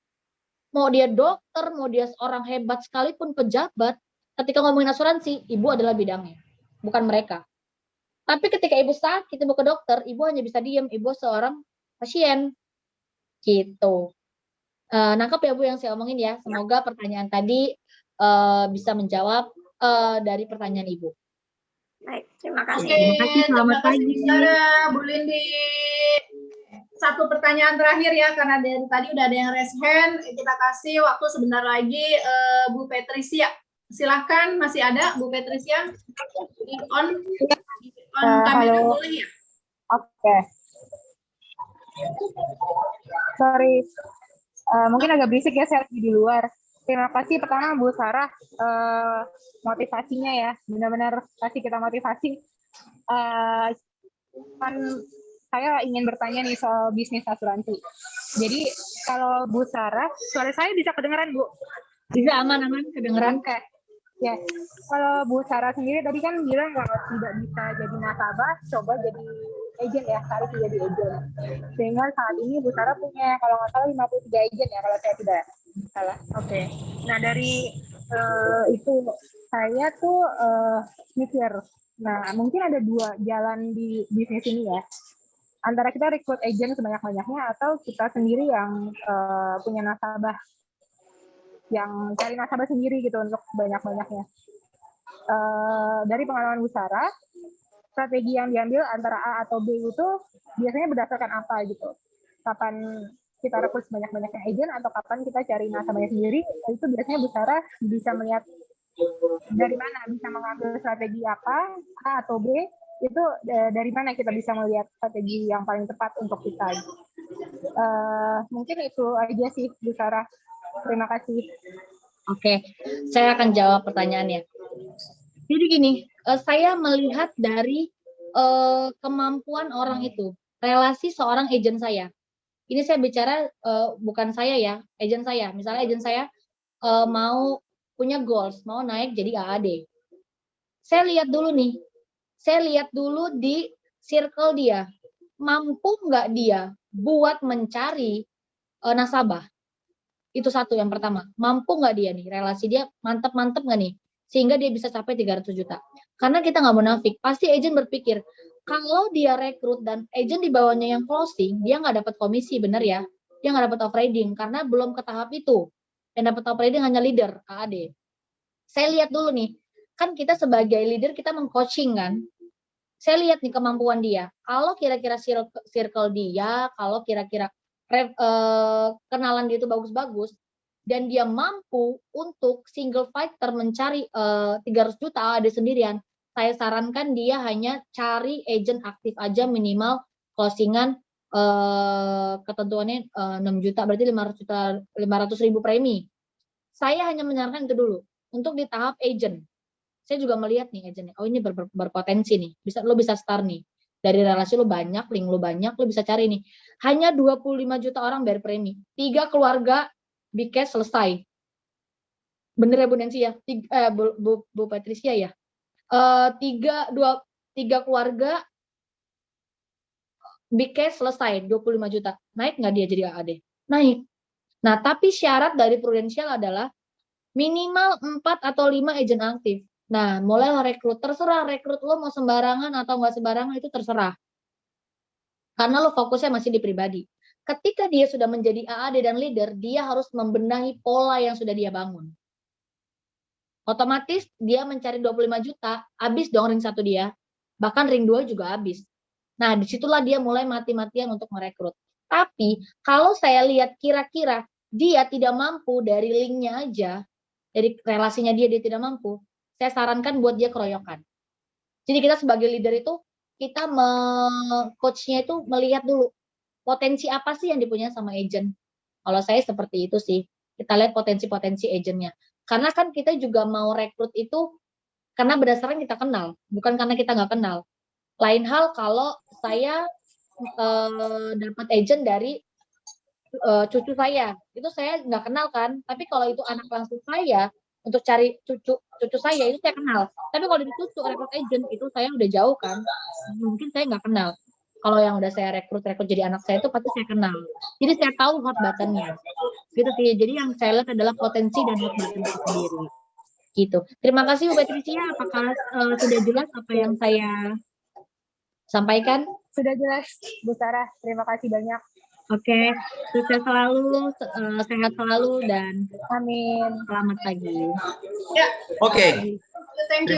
Mau dia dokter, mau dia seorang hebat sekalipun pejabat, ketika ngomongin asuransi, ibu adalah bidangnya, bukan mereka. Tapi ketika ibu sakit, ibu ke dokter, ibu hanya bisa diem, ibu seorang pasien. Gitu. Nangkep ya Bu yang saya omongin ya. Semoga pertanyaan tadi bisa menjawab dari pertanyaan Ibu. Baik, terima kasih. Oke, Terima kasih, selamat terima kasih pagi. Bu Sarah, Bu Lindi. Satu pertanyaan terakhir ya, karena dari tadi udah ada yang raise hand. Kita kasih waktu sebentar lagi Bu Patricia. Silahkan, masih ada Bu Patricia? On kamera halo. boleh ya? Oke. Sorry. Mungkin agak berisik ya, saya lagi di luar. Terima kasih pertama Bu Sarah motivasinya ya. Benar-benar kasih kita motivasi. Kan saya ingin bertanya nih soal bisnis asuransi. Jadi kalau Bu Sarah, suara saya bisa kedengeran Bu? Bisa aman-aman kedengeran. Oke. Ya, kalau Bu Sarah sendiri tadi kan bilang kalau tidak bisa jadi nasabah, coba jadi agent ya, tarik jadi agent. Sehingga saat ini Bu Sarah punya kalau nggak salah 53 agent ya, kalau saya tidak salah. Oke. Nah dari itu saya tuh mikir, nah mungkin ada dua jalan di bisnis ini ya. Antara kita rekrut agent sebanyak-banyaknya atau kita sendiri yang punya nasabah, yang cari nasabah sendiri gitu untuk banyak-banyaknya. Dari pengalaman Bu Sarah, strategi yang diambil antara A atau B itu biasanya berdasarkan apa gitu. Kapan kita rekrut sebanyak-banyaknya agent atau kapan kita cari nasabahnya sendiri, itu biasanya Bu Sarah bisa melihat dari mana, bisa mengambil strategi apa, A atau B, itu dari mana kita bisa melihat strategi yang paling tepat untuk kita. Mungkin itu aja sih Bu Sarah. Terima kasih. Oke, saya akan jawab pertanyaannya. Jadi gini, saya melihat dari kemampuan orang itu, relasi seorang agent saya. Ini saya bicara bukan saya ya, agent saya. Misalnya agent saya mau punya goals, mau naik jadi AAD. Saya lihat dulu nih, saya lihat dulu di circle dia, mampu nggak dia buat mencari nasabah. Itu satu yang pertama, mampu nggak dia nih, relasi dia mantep-mantep nggak nih. sehingga dia bisa capai 300 juta. Karena kita nggak munafik, pasti agent berpikir, kalau dia rekrut dan agent di bawahnya yang closing, dia nggak dapat komisi, bener ya? Dia nggak dapat operating, karena belum ke tahap itu. Yang dapat operating hanya leader, AAD. Saya lihat dulu nih, kan kita sebagai leader, kita meng-coaching kan? Saya lihat nih kemampuan dia. Kalau kira-kira circle dia, kalau kira-kira kenalan dia itu bagus-bagus, dan dia mampu untuk single fighter mencari 300 juta ada sendirian, saya sarankan dia hanya cari agent aktif aja minimal closingan ketentuannya 6 juta, berarti 500 ribu premi. Saya hanya menyarankan itu dulu untuk di tahap agent. Saya juga melihat nih agentnya, oh ini berpotensi nih, lo bisa start nih. Dari relasi lo banyak, link lo banyak, lo bisa cari nih. Hanya 25 juta orang bayar premi. 3 keluarga big cash selesai. Bener ya Bu Nancy ya? Bu Patricia ya? 3 keluarga big cash selesai, 25 juta. Naik nggak dia jadi AAD? Naik. Nah, tapi syarat dari Prudential adalah minimal 4 atau 5 agent aktif. Nah, mulailah rekrut. Terserah rekrut lo mau sembarangan atau nggak sembarangan, itu terserah. Karena lo fokusnya masih di pribadi. Ketika dia sudah menjadi AAD dan leader, dia harus membenahi pola yang sudah dia bangun. Otomatis dia mencari 25 juta, habis dong ring 1 dia. Bahkan ring 2 juga habis. Nah, disitulah dia mulai mati-matian untuk merekrut. Tapi, kalau saya lihat kira-kira dia tidak mampu dari linknya aja, dari relasinya dia tidak mampu, saya sarankan buat dia keroyokan. Jadi kita sebagai leader itu, kita coachnya itu melihat dulu, potensi apa sih yang dipunya sama agent. Kalau saya seperti itu sih, kita lihat potensi-potensi agentnya. Karena kan kita juga mau rekrut itu karena berdasarkan kita kenal, bukan karena kita nggak kenal. Lain hal kalau saya dapat agent dari cucu saya, itu saya nggak kenal kan. Tapi kalau itu anak langsung saya, untuk cari cucu saya itu saya kenal. Tapi kalau di cucu rekrut agent itu saya udah jauh kan, mungkin saya nggak kenal. Kalau yang udah saya rekrut jadi anak saya itu pasti saya kenal. Jadi saya tahu hot button-nya. Gitu sih. Jadi yang saya lihat adalah potensi dan hot button itu sendiri. Gitu. Terima kasih Bu Patricia. Apakah sudah jelas apa yang saya sampaikan? Sudah jelas, Bu Sarah. Terima kasih banyak. Oke, sukses selalu, sehat selalu, dan Amin. selamat pagi. Ya, Oke. thank you.